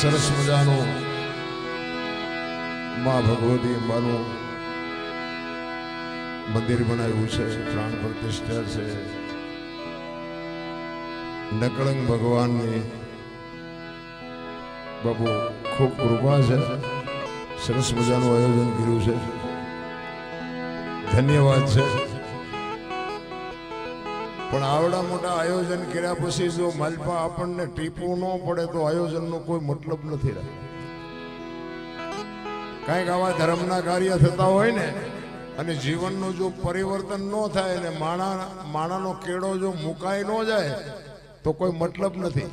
સરસ મજાનું માં ભગવતી અંબાનું મંદિર બનાવ્યું છે, પ્રાણ પ્રતિષ્ઠા છે, નકળંગ ભગવાનની બાપુ ખૂબ કૃપા છે, સરસ મજાનું આયોજન કર્યું છે, ધન્યવાદ છે। પણ આવડા મોટા આયોજન કર્યા પછી જો માલપા આપણને ટીપવું ન પડે તો આયોજનનો કોઈ મતલબ નથી રહ્યો। કાંઈક આવા ધર્મના કાર્ય થતા હોય ને અને જીવનનું જો પરિવર્તન ન થાય ને માણાનો કેળો જો મુકાઈ ન જાય તો કોઈ મતલબ નથી।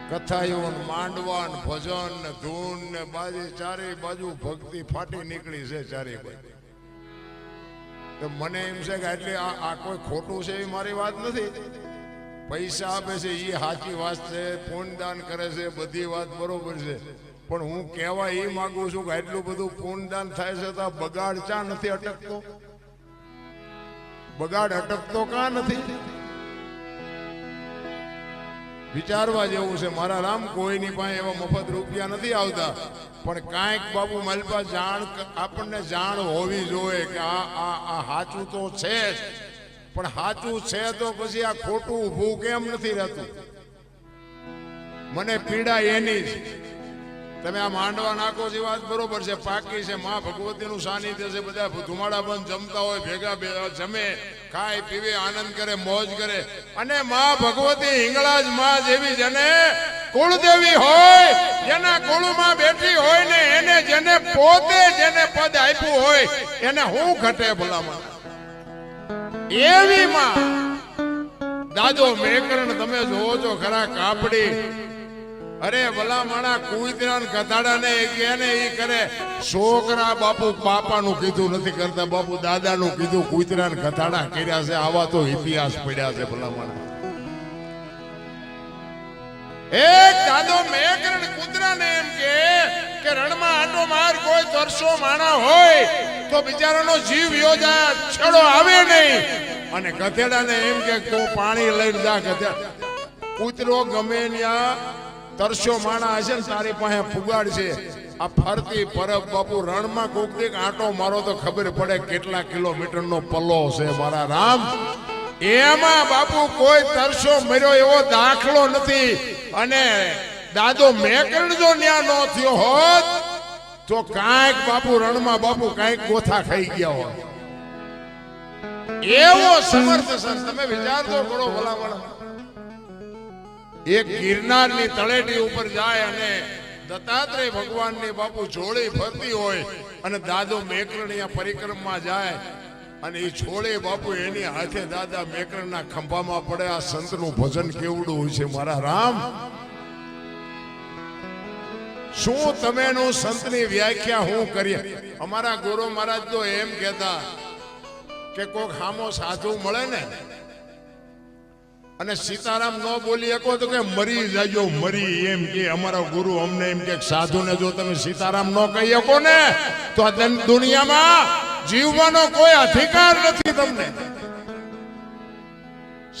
કથાઓ માંડવા ભજન ને ધૂન ને બાજી ચારે બાજુ ભક્તિ ફાટી નીકળી છે ચારે બાજુ। તો મને એમ છે કે એટલે આ કોઈ ખોટું છે એ મારી વાત નથી। પૈસા આપે છે એ સાચી વાત છે, પુણ્યદાન કરે છે, બધી વાત બરોબર છે, પણ હું કહેવા એ માંગુ છું કે એટલું બધું પુણ્યદાન થાય છે તો બગાડ ચા નથી અટકતો? બગાડ અટકતો કાં નથી? વિચારવા જેવું છે મારા રામ। કોઈની પાસે એવા મફત રૂપિયા નથી આવતા, પણ કાંઈક બાબુ માલપા જાણ આપણને જાણ હોવી જોઈએ કે આ સાચું તો છે જ, પણ સાચું છે તો પછી આ ખોટું ઊભું કેમ નથી રહેતું? મને પીડા એની જ। તમે આ માંડવા નાખો છે વાત બરોબર છે, પાકી છે, માં ભગવતીનું સાનિધ્ય છે, બધા ધુમાડા બંધ જમતા હોય, ભેગા જમે, ખાય પીવે, આનંદ કરે, મોજ કરે, અને માં ભગવતી હિંગળાજ માં જેવી જેને કુળદેવી હોય, જેના કુળમાં બેઠી હોય ને એને જેને પોતે જેને પદ આપ્યું હોય એને હું ઘટે ભલામાં? એવી માં દાદો મેકરણ તમે જોવો છો ખરા કાપડી। અરે ભલા માણા કુતરા ગધાડા ને ઈ કરે। છોકરા બાપુ બાપાનું કીધું નથી કરતા, બાપુ દાદાનું કીધું કુતરા ને ગધાડા કર્યા છે। આવા તો ઇતિહાસ પડ્યા છે ભલા માણા। એક દાદો મેકરણ કૂતરાને એમ કે રણમાં આટો માર, કોઈ તરસો માણા હોય તો બિચારાનો જીવ વયો જાય, છેડો આવે નહીં। અને ગધેડાને એમ કે પાણી લઈને જા ગધેડા। કૂતરો ગમે ત્યાં તરસો માણા હશે ને તારી પાસે ફુગાડ છે। આ ફરતી પરબ બાપુ રણમાં કોક દીક આંટો મારો તો ખબર પડે કેટલા કિલોમીટરનો પલ્લો છે મારા રામ। એમાં બાપુ કોઈ તરસો મર્યો એવો દાખલો નથી। અને દાદો મેકરણ જો ન્યા ન થયો હોત તો કાંઈક બાપુ રણમાં બાપુ કાંઈક ગોથા ખાઈ ગયા હોત। એવો સમર્થ છે, તમે વિચાર તો કરો ભલામણ। એક ગિરનારની તળેટી ઉપર જાય અને દત્તાત્રેય ભગવાનની બાપુ જોડી ફરતી હોય અને દાદો મેકરણીયા પરિક્રમા જાય અને એ છોડે બાપુ એની હાથે દાદા મેકરણના ખંભામાં પડે। આ સંતનું ભજન કેવડું હોય છે મારા રામ। શું તમેનું સંતની વ્યાખ્યા હું કરીએ? અમારા ગુરુ મહારાજ તો એમ કહેતા કે કોક હામો સાધુ મળે ને અને સીતારામ ન બોલી શકો તો કે મરી જાજો, મરી એમ કે અમારા ગુરુ અમને એમ કે સાધુને જો તમે સીતારામ ન કહી શકો ને તો આ દુનિયામાં જીવવાનો કોઈ અધિકાર નથી તમને।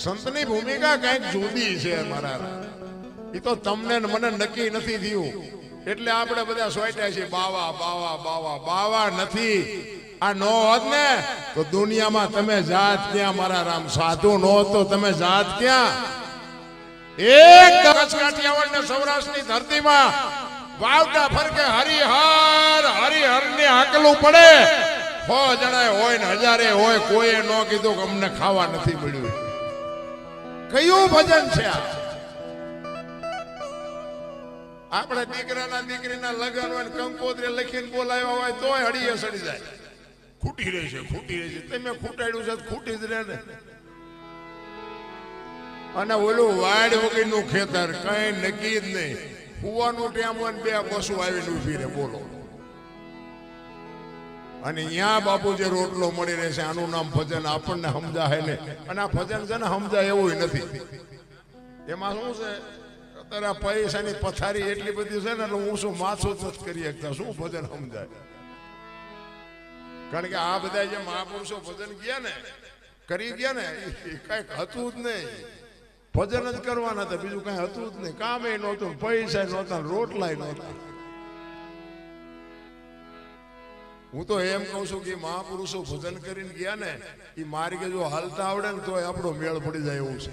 સંતની ભૂમિકા કઈક જુદી છે મારા, એ તો તમને મને નક્કી નથી થયું એટલે આપણે બધા સોટ્યા છીએ બાવા બાવા બાવા બાવા નથી। આ નો હોત ને તો દુનિયામાં તમે જાત ક્યાં મારા રામ? સાધુ નો તો તમે જાત ક્યાં? એક કાઠિયાવાડ ને સૌરાષ્ટ્રની ધરતીમાં વાવડા ફરકે હરિહર ની આકલું પડે। 100 જણા હોય ને 1000 હોય, કોઈએ ન કીધું કે અમને ખાવા નથી મળ્યું। કયું ભજન છે આ? આપણે દીકરાના દીકરીના લગ્ન હોય કંકોત્રી લખીને બોલાવ્યા હોય તોય હડીએ સડી જાય, ખૂટી રહી છે, ખૂટી રહી છે। તમે ખૂટાડ્યું છે ખૂટી જ રહે ને। અને ઓલું વાડ વગરનું ખેતર કઈ નક્કી જ નહીં, કુવાનું ટેમ હોય 2 બસો આવીને ઉભી રહે, બોલો। અને અહીંયા બાપુ જે રોટલો મળી રહેશે આનું નામ ભજન આપણને સમજાય ને। અને આ ભજન છે ને સમજાય એવું નથી। એમાં શું છે અત્યારે પૈસાની પથારી એટલી બધી છે ને એટલે હું શું માથું જ નથી કરી શકતા, શું ભજન સમજાય? કારણ કે આ બધા જે મહાપુરુષો ભજન ગયા ને કરી ગયા ને કઈક હતું જ નહીં। ભજન જ કરવાના હતા, બીજું કઈ હતું જ નહીં. કામે નહોતું, પૈસા નહોતા, રોટલાય નહોતા. હું તો એમ કઉ છું કે મહાપુરુષો ભજન કરીને ગયા ને, એ માર્ગે જો હાલતા આવડે ને તો આપણો મેળ પડી જાય એવું છે.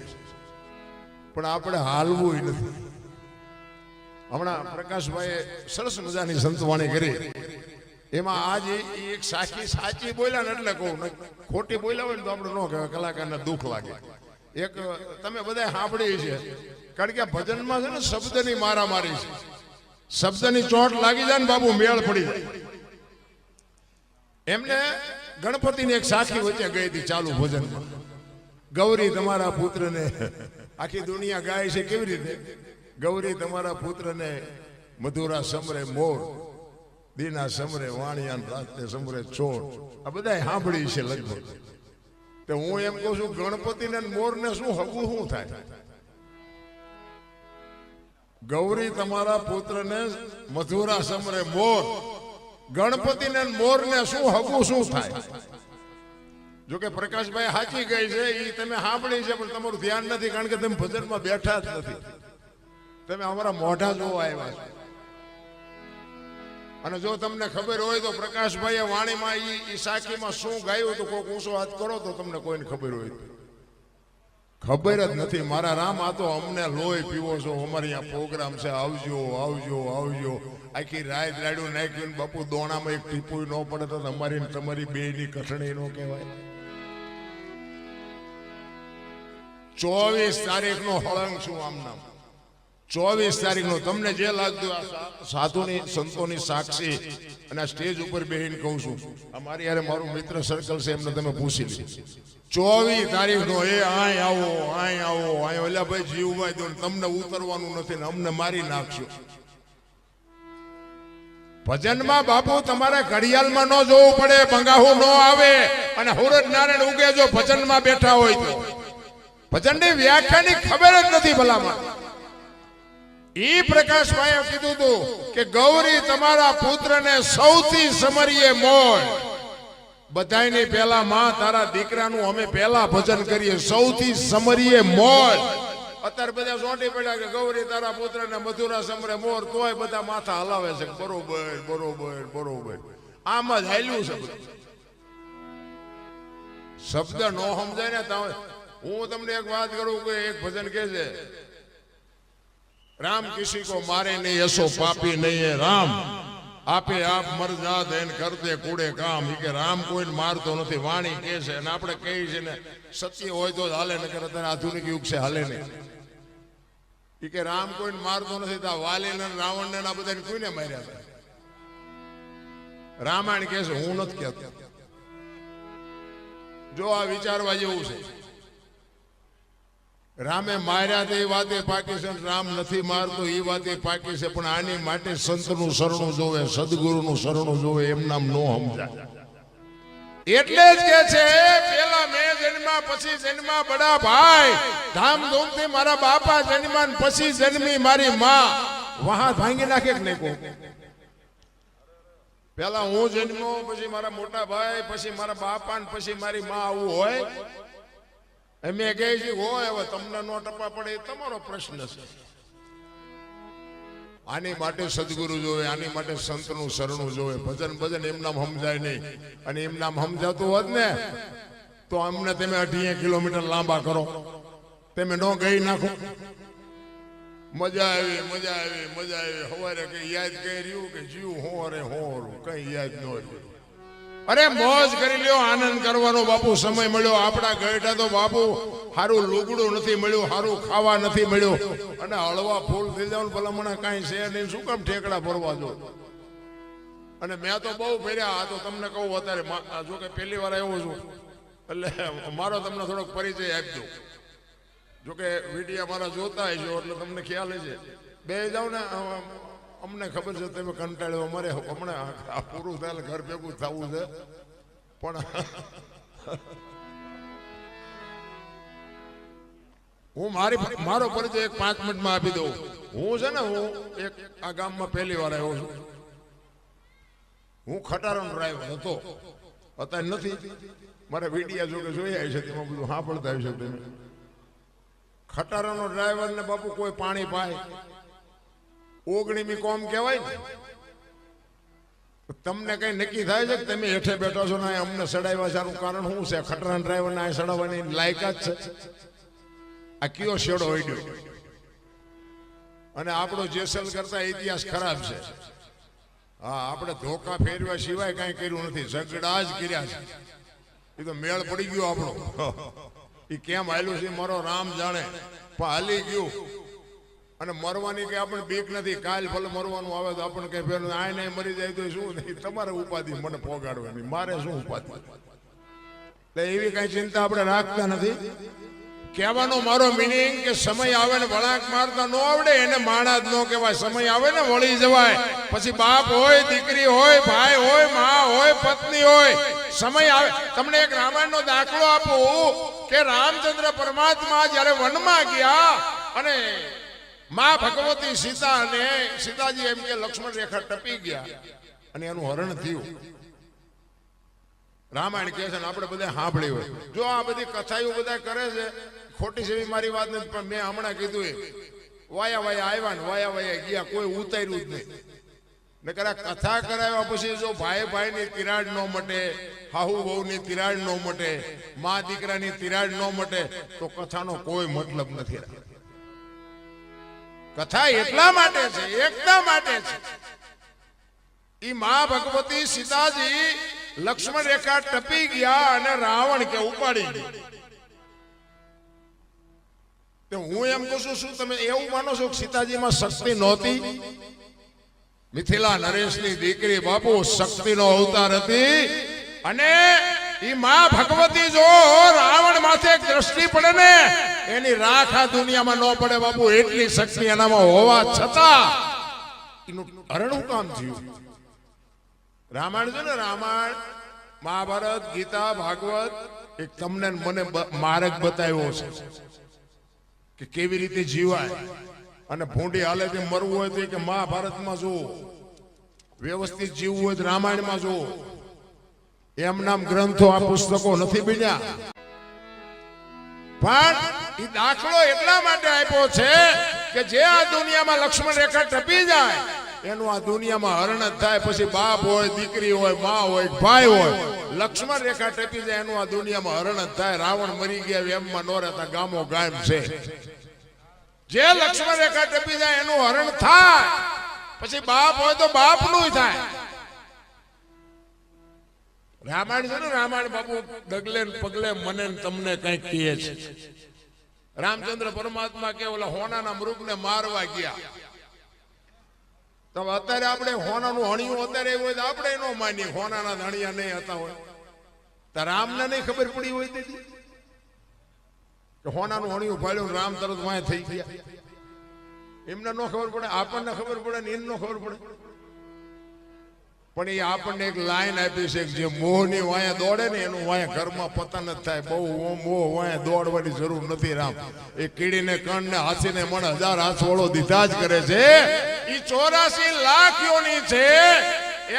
પણ આપણે હાલવું નથી. હમણાં પ્રકાશભાઈએ સરસ મજાની સંતવાણી કરી, એમાં આજ એક સાચી બોલ્યા ને એટલે કહું, ખોટી બોલ્યા હોય ને તો આપણે ન કહેવાય, કલાકારને દુઃખ લાગે. એક તમે બધા સાંભળી છે, કારણ કે ભજનમાં છે ને શબ્દની મારામારી છે. શબ્દની ચોટ લાગી જાય ને બાબુ મેળ પડી જાય. એમને ગણપતિની એક સાખી વચ્ચે ગઈ હતી ચાલુ ભજનમાં. ગૌરી તમારા પુત્રને, આખી દુનિયા ગાય છે કેવી રીતે, ગૌરી તમારા પુત્રને મધુરા સમરે મોર, દીના સમરે વાણિયાન રાતે સમરે ચોર. આ બધા સાંભળી છે લગભગ. તો હું એમ કહું છું, ગણપતિને મોરને શું હગું શું થાય? ગૌરી તમારા પુત્રને મધુરા સમરે મોર, ગણપતિને મોરને શું હગું શું થાય? જોકે પ્રકાશભાઈ સાચી ગઈ છે, એ તમે સાંભળી છે, પણ તમારું ધ્યાન નથી, કારણ કે તમે ભજનમાં બેઠા જ નથી. તમે અમારા મોઢા જોવા આવ્યા છો. અને જો તમને ખબર હોય તો પ્રકાશભાઈએ વાણીમાં ઈ સાખીમાં શું ગાયું તો કોઈક ઊંચો હાથ કરો તો તમને કોઈને ખબર હોય. ખબર જ નથી. મારા રામ, આ તો અમને લોહી પીવો છો, અમારે અહીંયા પ્રોગ્રામ છે, આવજો આવજો આવજો. આખી રાત રાડ્યું નાખ્યું, બાપુ દોણામાં એક ટીપું ન પડે તો અમારી તમારી બેની કઠણી નો કહેવાય. 24 તારીખનો હળંગ છું આમ નામ. 24 તારીખનો તમને જે લાગતું, સાધુની સંતોની સાક્ષી અને સ્ટેજ ઉપર બેહીને કહું છું, અમારી યારે મારું મિત્ર સર્કલ છે, એમને તમે પૂછી લો. 24 તારીખનો એ આય આવો આય આવો આય. ઓલા ભાઈ જીવભાઈ દો, તમને ઉતરવાનું નથી ને અમને મારી નાખશો. ભજનમાં બાપુ તમારે ઘડિયાળમાં ન જોવું પડે, ભંગાહું ન આવે, અને સૂરજ નારાયણ ઉગે જો ભજનમાં બેઠા હોય તો. ભજનની વ્યાખ્યાની ખબર જ નથી ભલામાં. ઈ પ્રકાશભાઈએ કીધું હતું કે ગૌરી તમારા પુત્રને સૌથી સમરીએ મોર. બધાયની પહેલા માં તારા દીકરાનું અમે પહેલા ભજન કરીએ, સૌથી સમરીએ મોર. અત્યારે બધા ચોંટી પડ્યા કે ગૌરી તારા પુત્રને મધુરા સમરે મોર, તોય બધા માથા હલાવે છે, બરોબર બરોબર બરોબર. આમ જ હાલ્યું છે. શબ્દ નો સમજાય ને તો હું તમને એક વાત કરું કે એક ભજન કે છે, राम किसी को मारे नहीं ऐसो पापी नहीं है राम, आपे आप मर जात एन करते कूड़े काम. કે રામ કોઈ મારતો નથી, વાણી કે છે, અને આપણે કહી છે ને સત્ય હોય તો હાલે, નકર અત્યારે આધુનિક યુગ છે હાલે નહીં. કે રામ કોઈ મારતો નથી, તો વાલી ને રાવણ ને આ બધાને કોઈને માર્યા હતા? રામાયણ કે છે, હું નથી કહેતો. જો આ વિચારવા જેવું છે. રામે માર્યા તો એ વાતે પાકી છે, રામ નથી મારતો એ વાતે પાકી છે, પણ આની માટે સંતનું શરણું જોવે, સદગુરુનું શરણું જોવે, એમ નામ નો સમજાય. એટલે જ કે છે, પેલા મેં જન્મા પછી જન્મા બડા ભાઈ, ધામધૂમથી મારા બાપા જન્મા પછી જન્મી મારી માં. વહા ભાંગી નાખે કે નહીં કહું? પેલા હું જન્મો, પછી મારા મોટા ભાઈ, પછી મારા બાપા, પછી મારી માં, આવું હોય? અમે કહે છે હોય, હવે તમને નો ટપા પડે એ તમારો પ્રશ્ન છે. આની માટે સદગુરુ જોવે, આની માટે સંતનું શરણું જોવે. ભજન ભજન એમ નામ સમજાય નહીં. અને એમ નામ સમજાતું હોત ને તો અમને તમે 18 કિલોમીટર લાંબા કરો, તમે નો ગઈ નાખો. મજા આવી મજા આવી મજા આવી. સવારે કઈ યાદ કઈ રહ્યું કે જીવ હોરે હોરું કઈ યાદ ન રહ્યું. અરે મોજ કરી લ્યો, આનંદ કરવાનો બાપુ સમય મળ્યો. આપણા ગઈઢા તો બાપુ સારું લુગડું નથી મળ્યું, સારું ખાવા નથી મળ્યું, અને હળવા ફૂલ થઈ જવાનું ભલામણા કાંઈ છે નહીં. શું કામ ઠેકડા ભરવા જો? અને મેં તો બહુ ફેર્યા. આ તો તમને કહું અત્યારે, જો કે પહેલી વાર આવ્યો છું, એટલે મારો તમને થોડોક પરિચય આપજો. જોકે વિડીયો મારા જોતા હશો એટલે તમને ખ્યાલ છે. બે જાવ ને, અમને ખબર છે તમે કંટાળ્યો, અમારે હમણાં આ પૂરું થાય ઘર ભેગું થવું છે. પણ હું મારો પરિચય એક 5 મિનિટમાં આપી દઉં. હું છે ને, હું એક આ ગામમાં પહેલી વાર આવ્યો છું. હું ખટારાનો ડ્રાઈવર હતો, અત્યારે નથી. મારા વિડીયા જો કે જોઈ આવી છે, તેમાં બધું સાંભળતા આવી છે. તમે ખટારાનો ડ્રાઈવર ને બાપુ કોઈ પાણી પાય ઓગણીમી કોમ કહેવાય ને. તમને કઈ નક્કી થાય છે કે તમે હેઠે બેઠો છો ને અમને સડાવ્યા છે આનું કારણ શું છે? ખટારા ડ્રાઈવર ને આ સડાવવાની લાયકાત છે? આ કયો શેડો હોય? અને આપણો જેસલ કરતા ઇતિહાસ ખરાબ છે. હા, આપણે ધોકા ફેરવ્યા સિવાય કઈ કર્યું નથી, ઝઘડા જ કર્યા છે. એ તો મેળ પડી ગયો આપણો. એ કેમ હાલ્યું છે મારો રામ જાણે, પણ હાલી ગયું. અને મરવાની કઈ આપણે બીક નથી. કાલ ભલે મરવાનું આવે તો આપણને કઈ ફેર આ નહીં, મરી જાય તો શું નહીં, તમારે ઉપાધિ મને પોગાડવાની, મારે શું ઉપાધિ? એટલે એવી કઈ ચિંતા આપણે રાખતા નથી. કહેવાનો મારો મિનિંગ કે સમય આવે ને વળાંક મારતા ન આવડે એને માણા જ ન કહેવાય. સમય આવે ને વળી જવાય. પછી બાપ હોય, દીકરી હોય, ભાઈ હોય, મા હોય, પત્ની હોય, સમય આવે. તમને એક રામાયણનો દાખલો આપું કે રામચંદ્ર પરમાત્મા જ્યારે વનમાં ગયા અને માં ભગવતી સીતા અને સીતાજી એમ કે લક્ષ્મણ રેખા ટપી ગયા અને એનું હરણ થયું. રામાયણ કહે છે ને આપણે બધા સાંભળ્યું હોય. જો આ બધી કથાઓ બધા કરે છે, ખોટી છે મારી વાત નથી, પણ મેં હમણાં કીધું એ વાયા વાયા આવ્યા ને વાયા વાયા ગયા, કોઈ ઉતાર્યું જ નહીં. નકર આ કથા કરાવ્યા પછી જો ભાઈ ભાઈની તિરાડ ન મટે, હાહુ વહુની તિરાડ ન મટે, મા દીકરાની તિરાડ ન મટે તો કથાનો કોઈ મતલબ નથી. કથા એટલા માટે છે, એકતા માટે છે. ઈ મા ભગવતી સીતાજી લક્ષ્મણ રેખા ટપી ગયા અને રાવણ કે ઉપાડી ગયો. હું એમ કહું છું, શું તમે એવું માનો છો કે સીતાજીમાં શક્તિ નહોતી? મિથિલા નરેશની દીકરી બાપુ શક્તિનો અવતાર હતી. અને ઈ માં ભગવતી જો રાવણ માથે દ્રષ્ટિ પડે ને એની રાખ આ દુનિયામાં ન પડે બાપુ. એટલી શક્તિ એનામાં હોવા છતાં એનું હરણું કામ થયું. રામાયણ છે ને, રામાયણ, મહાભારત, ગીતા, ભાગવત એક તમને મને માર્ગ બતાવ્યો છે કે કેવી રીતે જીવાય. અને ભૂંડી હાલે તે મરવું હોય તો કે મહાભારતમાં જુઓ, વ્યવસ્થિત જીવવું હોય તો રામાયણમાં જુઓ. એમ નામ ગ્રંથો આ પુસ્તકો નથી બન્યા. પણ એ દાખલો એટલા માટે આપ્યો છે કે જે આ દુનિયામાં લક્ષ્મણ રેખા ટપી જાય એનું આ દુનિયામાં હરણ જ થાય. પછી બાપ હોય, દીકરી હોય, મા હોય, ભાઈ હોય, લક્ષ્મણ રેખા ટપી જાય એનું આ દુનિયામાં હરણ જ થાય. રાવણ મરી ગયા એમમાં નો રહેતા ગામો ગામ છે. જે લક્ષ્મણ રેખા ટપી જાય એનું હરણ થાય. પછી બાપ હોય તો બાપનું થાય. રામાયણ છે ને, રામાયણ બાપુ ડગલે પગલે મને તમને કઈક કહે છે. રામચંદ્ર પરમાત્મા કે ઓલા હોનાના મૃગને મારવા ગયા. તો અત્યારે આપણે હોનાનું હણિયું અત્યારે એવું હોય તો આપણે એનો માનીએ, હોનાના ધણિયા નહીં હતા હોય તો રામને નહીં ખબર પડી હોય તેથી કે હોનાનું હણિયું ફાડ્યું રામ તરત વાય થઈ ગયા. એમને ન ખબર પડે, આપણને ખબર પડે ને એમને ખબર પડે. પણ એ આપણને એક લાઈન આપી છે કે જે મોહની વાયા દોડે ને એનું વાયા ઘરમાં પતન જ થાય. બહુ મોહ વાયા દોડવાની જરૂર નથી. રામ એ કીડીને કણ ને હાથીને મણ 1000 હાથવડો દીધા જ કરે છે. ઈ 84 લાખ યોની છે.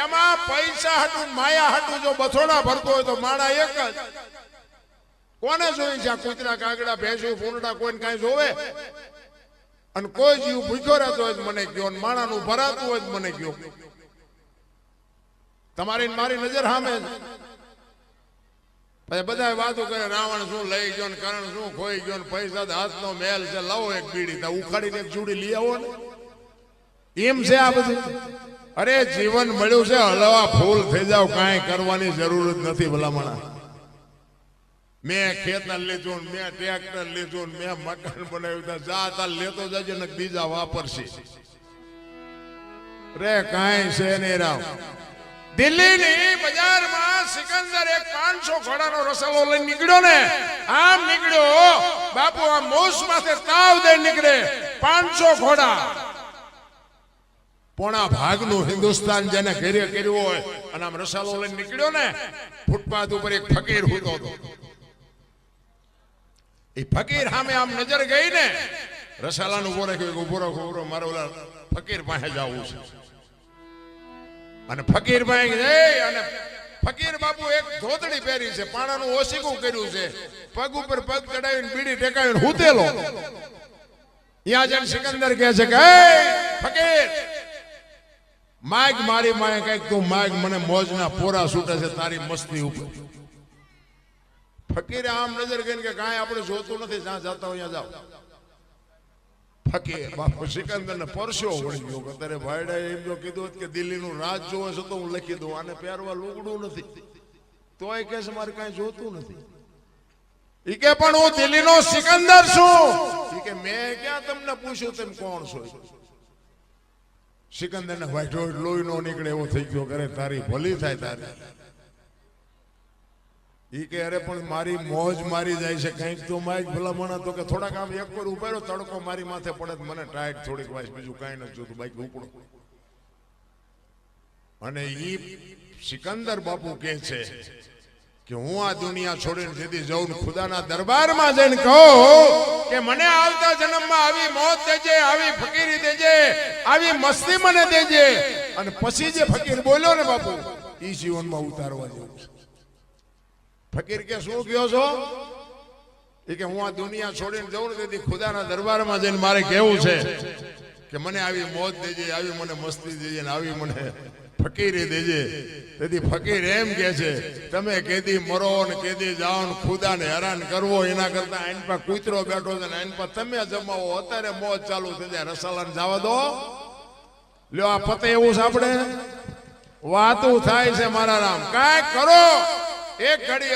એમાં પૈસા હાટું માયા હાટું જો બથોડા ભરતો હોય તો માણા એક જ. કોને જોઈ છે? કૂતરા, કાગડા, ભેંસું, ફૂંડડા કોઈને કાંઈ જોવે? અને કોઈ જીવ ભૂખ્યો રહેતો હોય મને કયો, માણાનું ભરાતું હોય મને કયો. તમારી મારી નજર સામે પછી બધા વાતો કરે, રાવણ શું લઈ ગયો ને કરણ શું ખોઈ ગયો ને પૈસા હાથનો મેલ છે, લાવો એક બીડી તા ઉખાડીને એક ચૂડી લઈ આવો ને. એમ છે આ બધું. અરે જીવન મળ્યું છે, હલવા ફૂલ થઈ જાવ, કાંઈ કરવાની જરૂર જ નથી. ભલામણા મેં ખેતર લીધું, મેં ટ્રેક્ટર લીધું, મેં મકાન બનાવ્યું, જા તાર લેતો જજે ને બીજા વાપરશે. રે કાંઈ છે નહીં. રાવ દિલ્હીની બજારમાં સિકંદર એક 500 ઘોડાનો રસાલો લઈને નીકળ્યો ને, આમ નીકળ્યો બાપુ, આ મોસ માથે તાવ દઈ નીકળે. 500 ઘોડા. પોણા ભાગનું હિન્દુસ્તાન જેને ઘેરે કર્યું હોય અને આમ રસાલો લઈને નીકળ્યો ને, ફૂટપાથ ઉપર એક ફકીર સૂતો હતો. એ ફકીર સામે આમ નજર ગઈ ને, રસાલાનું ઉભો રાખ્યો, ઉભો મારો ઓલા ફકીર પાસે જવું છે. અને ફકીર ભાઈ અને ફકીર બાપુ એક ધોતડી પહેરી છે, પાણાનું ઓશીકું કર્યું છે, પગ ઉપર પગ ચડાવીને બીડી ટેકાવીને હુતેલો. ત્યાં જઈને સિકંદર કહે છે કે ફકીર માગ મારી માએ કઈક તું માગ, મને મોજના પોરા છૂટે છે તારી મસ્તી ઉપર. ફકીરે આમ નજર કરીને કે કાંઈ આપણે જોતું નથી, જ્યાં જતા હોય ત્યાં જાઓ. ફકીર બાપુ સિકંદર ને પરસ્યો વળી ગયો કે તારે ભાઈડા એમ જો કીધું કે દિલ્હીનું રાજ જોવે છે તો હું લખી દઉં, આને પહેરવા લુગડું નથી, તોય કે મારે કાંઈ જોતું નથી. ઈ કે પણ હું દિલ્હીનો સિકંદર છું. ઈ કે મેં ક્યાં તમને પૂછ્યું તેમ કોણ છો? સિકંદર ને વાઈટો લોહી નો નીકળે એવો થઈ ગયો, કરે તારી ભલી થાય તારી. ઈ કે અરે પણ મારી મોજ મારી જાય છે, કંઈક તો માઈક ભલામણા તો કે થોડાક આમ એક પર ઉભા રહ્યો, તડકો મારી માથે પડે મને ટાઈટ થોડીક વાઈસ, બીજું કાંઈ નથી જોતું, બાઈક ઉપડો. અને ઈ સિકંદર બાપુ કહે છે કે હું આ દુનિયા છોડીને સીધી જઉં, ખુદાના દરબારમાં જઈને કહું કે મને આવતા જન્મમાં આવી મોત દેજે, આવી ફકીરી દેજે, આવી મસ્તી મને દેજે. અને પછી જે ફકીર બોલ્યો ને બાપુ, ઈ જીવનમાં ઉતારવા જેવું છે. ફકીર કે શું કહો છો? એ કે હું આ દુનિયા છોડીને જઉં ને તેથી ખુદાના દરબારમાં જઈને મારે કહેવું છે કે મને આવી મોત દેજે, આવી મને મસ્તી દેજે, ને આવી મને ફકીરી દેજે. તેથી ફકીર એમ કે છે તમે કેદી મરો ને કેદી જાઓ ને ખુદાને હેરાન કરવો, એના કરતા આઈન પર કૂતરો બેઠો છે ને આઈન પર તમે જમાવો, અત્યારે મોજ ચાલુ થઈ જાય, રસાલાને જવા દો. લ્યો આ પતે એવું છે, આપણે વાતું થાય છે મારા રામ, કાંઈક કરો. એક ઘડી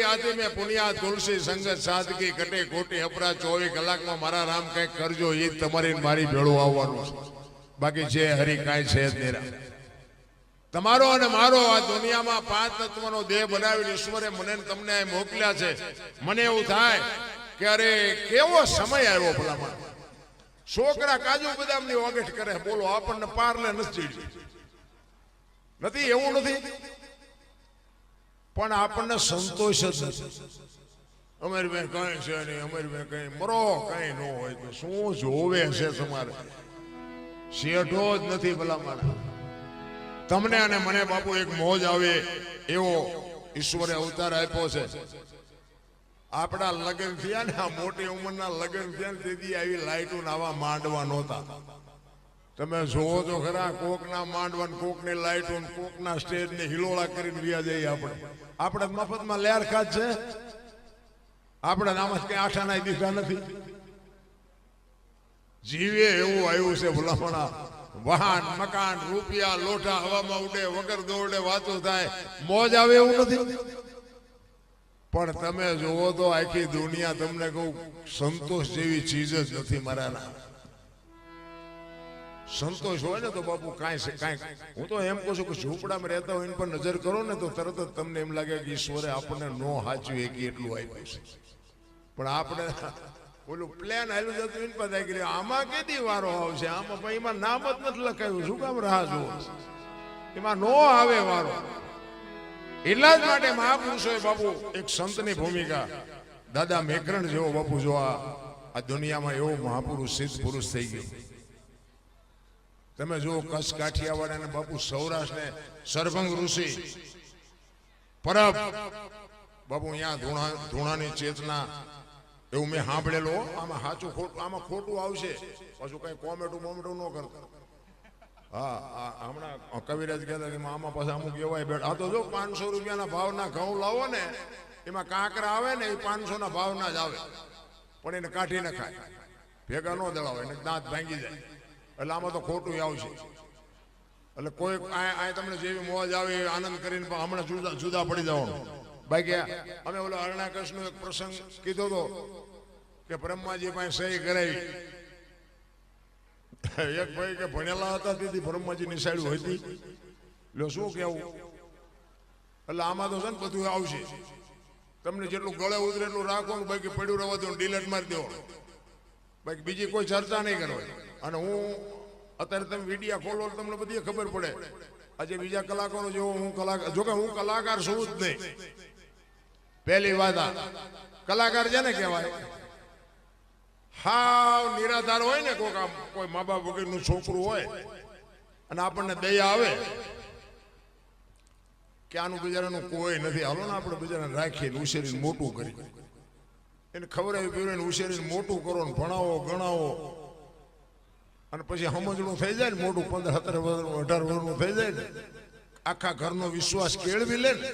આધી મેં પુનિયા તુલસી સંગત સાદગી કટે કોટી અપરાધ 24 કલાકમાં મારા રામ કંઈક કરજો, એ તમારી મારી ભેળું આવવાનું છે. બાકી જે હરી કાંઈ છે જ નહીં. તમારો અને મારો આ દુનિયામાં 5 તત્વનો દેહ બનાવીને ઈશ્વરે મને તમને મોકલ્યા છે. મને એવું થાય કે અરે કેવો સમય આવ્યો ભલામણ. છોકરા કાજુ બદામની ઓગઠ કરે, બોલો આપણને પારલે નથી, એવું નથી, પણ આપણને સંતોષ જ નથી. અમારી બેન કઈ છે નહીં, અમારી બેન કઈ મરો કઈ ન હોય તો શું જોવે છે તમારે? શેઠો જ નથી ભલામણ. તમને અને મને બાપુ એક મોજ આવે એવો ઈશ્વરે અવતાર આપ્યો છે. આપણા લગ્ન થયા ને, આ મોટી ઉંમરના લગ્ન થયા ને તેથી આવી લાઈટો આવા માંડવા નહોતા. તમે જોવો તો ખરા, કોકના માંડવા, કોકની લાઈટો, કોકના સ્ટેજ ને હિલોળા કરીને વ્યા જઈએ. આપણે મફતમાં લેર ખાત છે, આપણે આમાં કઈ આઠાના દીધા નથી. જીવે એવું આવ્યું છે ભલામણા. વાહન મકાન રૂપિયા લોટા હવામાં ઉડે, વગર દોડે વાતો થાય, મોજ આવે એવું નથી. પણ તમે જોવો તો આખી દુનિયા તમને કહું સંતોષ જેવી ચીજ જ નથી મારા. સંતોષ હોય ને તો બાપુ કાંઈ હું તો એમ કહું છું કે ઝૂંપડામાં રહેતા હોય પર નજર કરો ને તો તરત જ તમને એમ લાગે કે ઈશ્વરે આપણને નો હાચ્યું એક એટલું આપ્યું છે. પણ આપણે ઓલું પ્લેન હાલું જતું એમ પર થાય આમાં કેદી વારો આવશે, આમાં ભાઈ એમાં નામ જ નથી લખાયું, શું કામ રાહ જોવો? એમાં નો આવે વારો. એટલા જ માટે મહાપુરુષોએ બાપુ એક સંતની ભૂમિકા, દાદા મેકરણ જેવો બાપુ જો આ દુનિયામાં એવો મહાપુરુષ સિદ્ધ પુરુષ થઈ ગયો. તમે જો કચ્છ કાઠિયાવાડ અને બાપુ સૌરાષ્ટ્ર ને સરભંગ ઋષિ પરબ બાપુ અહીંયા ધૂણાની ચેતના એવું મેં સાંભળેલું. આમાં સાચું ખોટું, આમાં ખોટું આવશે પાછું કઈ કોમેટું મોમેટું ન કરતા. હા હમણાં કવિરાજ કહેતા કે આમાં પાછા અમુક એવાય બેઠ. આ તો જો 500 રૂપિયાના ભાવના ઘઉં લાવો ને, એમાં કાંકરા આવે ને એ 500 ના ભાવના જ આવે, પણ એને કાઢી ન ખાય, ભેગા ન દળાવે, એને દાંત ભાંગી જાય. એટલે આમાં તો ખોટું આવશે. એટલે કોઈ આ તમને જેવી મોજ આવે આનંદ કરીને હમણાં જુદા પડી જવાનું. બાકી અમે ઓલો હરણાકૃષ્ણ નો એક પ્રસંગ કીધો હતો કે બ્રહ્માજી પાસે સહી કરાવી. એક ભાઈ કે ભણેલા હતા તેથી બ્રહ્માજી ની સાઈડ હતી. લો શું કેવું? એટલે આમાં તો છે ને બધું આવશે. તમને જેટલું ગળે ઉતરે એટલું રાખો ને, બાકી પડ્યું રહેવા દો, ડિલેટ મારી દો, બાકી બીજી કોઈ ચર્ચા નહીં કરવાની. અને હું અત્યારે તમે વિડિયા ખોલો તમને બધી ખબર પડે. આજે બીજા કલાકારો જેવો હું કલાકાર, જોકે હું કલાકાર છું જ નહીં. પહેલી વાત આ કલાકાર છે ને કહેવાય હાવ નિરાધાર હોય ને, કોઈ મા બાપ વગરનું છોકરું હોય અને આપણને દયા આવે કે આનું બિચારાનું કોઈ નથી, હાલો ને આપણે બિચારાને રાખીને ઉછેરીને મોટું કરી, એને ખવડાવી પીવડાવીને ઉછેરીને મોટું કરો ને ભણાવો ગણાવો, અને પછી સમજણું થઈ જાય ને મોટું 15, 17, 18 વર્ષનું થઈ જાય ને, આખા ઘરનો વિશ્વાસ કેળવી લે ને,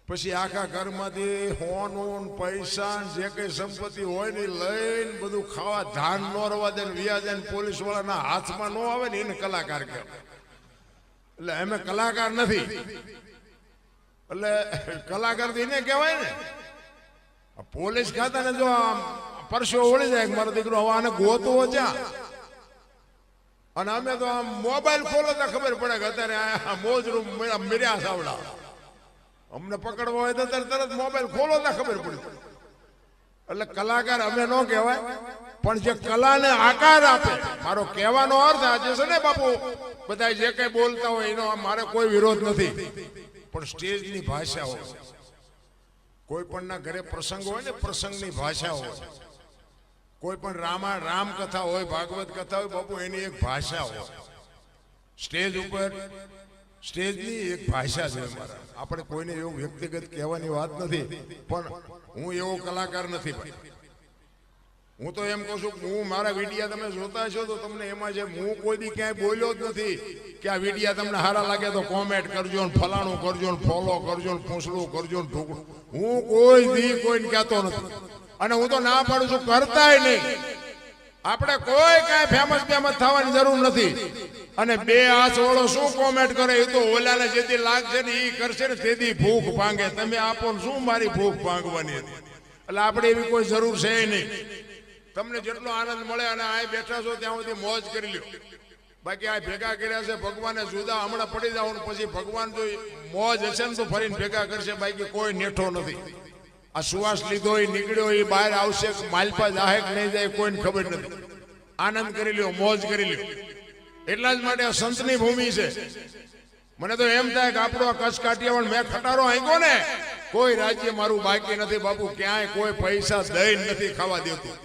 પછી આખા ઘરમાંથી હોન પૈસા જે કઈ સંપત્તિ હોય ને લઈને બધું ખાવા ધાન ન રવા દે, વ્યાજ ને પોલીસ વાળાના હાથમાં ન આવે ને એને કલાકાર કહેવાય. એટલે અમે કલાકાર નથી, એટલે કલાકાર તો એને કહેવાય ને. પોલીસ ખાતાને જો પરસો વળી જાય મારો દીકરો હવે આને ગોતવો ક્યાં, અને અમે તો આમ મોબાઈલ ખોલો તો ખબર પડે કે અત્યારે મોજરૂમ મિર્યા સાવડા, અમને પકડવા હોય તો તરત મોબાઈલ ખોલો તો ખબર પડે. એટલે કલાકાર અમે ન કહેવાય, પણ જે કલાને આકાર આપે, મારો કહેવાનો અર્થ આજે છે ને બાપુ, બધા જે કઈ બોલતા હોય એનો મારે કોઈ વિરોધ નથી, પણ સ્ટેજની ભાષા હોય, કોઈ પણ ના ઘરે પ્રસંગ હોય ને પ્રસંગની ભાષા હોય, કોઈ પણ રામકથા હોય, ભાગવત કથા હોય બાપુ, એની એક ભાષા હોય. સ્ટેજ ઉપર સ્ટેજની એક ભાષા છે અમારા. આપણે કોઈને એવું વ્યક્તિગત કહેવાની વાત નથી, પણ હું એવો કલાકાર નથી ભાઈ. હું તો એમ કહું છું કે હું મારા વિડિયા તમે જોતા છો તો તમને એમાં છે, હું કોઈ દી ક્યાંય બોલ્યો જ નથી કે આ વિડિયા તમને સારા લાગે તો કોમેન્ટ કરજો ને ફલાણું કરજો ને ફોલો કરજો ને પૂછડું કરજો ને ઢોકળું, હું કોઈ દી કોઈને કહેતો નથી, અને હું તો ના પાડું છું કરતાય નહીં. આપણે કોઈ કાંઈ ફેમસ થવાની જરૂર નથી, અને બે હાથ વાળો શું કોમેન્ટ કરે એ તો ઓલાને જેથી લાગશે ને એ કરશે ને તેથી ભૂખ ભાંગે. તમે આપો ને શું મારી ભૂખ ભાંગવાની હતી, એટલે આપણે એવી કોઈ જરૂર છે નહીં. તમને જેટલો આનંદ મળે અને આ બેઠા છો ત્યાં સુધી મોજ કરી લ્યો, બાકી આ ભેગા કર્યા છે ભગવાને જુદા, હમણાં પડી જાવ ને પછી ભગવાન જો મોજ હશે ને તો ફરીને ભેગા કરશે, બાકી કોઈ નેઠો નથી. આ સુવાસ લીધો એ નીકળ્યો એ બહાર આવશે, માલપા જાહે કે નહીં જાય કોઈને ખબર નથી. આનંદ કરી લ્યો, મોજ કરી લ્યો. એટલા જ માટે આ સંતની ભૂમિ છે. મને તો એમ થાય કે આપણો કચ્છ કાઠિયાવાડ મેં ખટારો આંક્યો ને, કોઈ રાજ્ય મારું બાકી નથી બાપુ, ક્યાંય કોઈ પૈસા દઈને નથી ખાવા દેતું,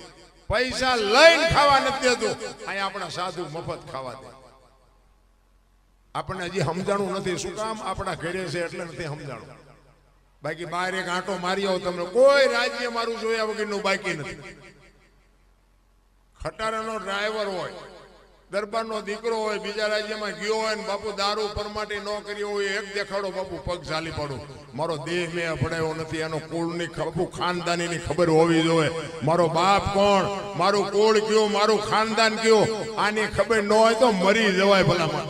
પૈસા લઈને ખાવા નથી દેતું. અહીંયા આપણા સાધુ મફત ખાવા દે. આપણને હજી સમજાણું નથી, શું કામ આપણા ઘરે છે એટલે નથી સમજાણું, બાકી બહાર એક આંટો મારી આવો તમને કોઈ રાજ્ય મારું જોયા વગરનું બાકી નથી. ખટારાનો ડ્રાઈવર હોય, દરબારનો દીકરો હોય, બીજા રાજ્યમાં ગયો હોય ને બાપુ દારૂ પરમાટી ન કર્યો હોય, એક દેખાડો બાપુ પગ ઝાલી પાડું, મારો દેહ મેં ભણાયો નથી, એનો કુળની બાપુ ખાનદાનીની ખબર હોવી જોઈએ. મારો બાપ કોણ, મારું કુળ કયું, મારું ખાનદાન કયું, આની ખબર ન હોય તો મરી જવાય ભલામાં.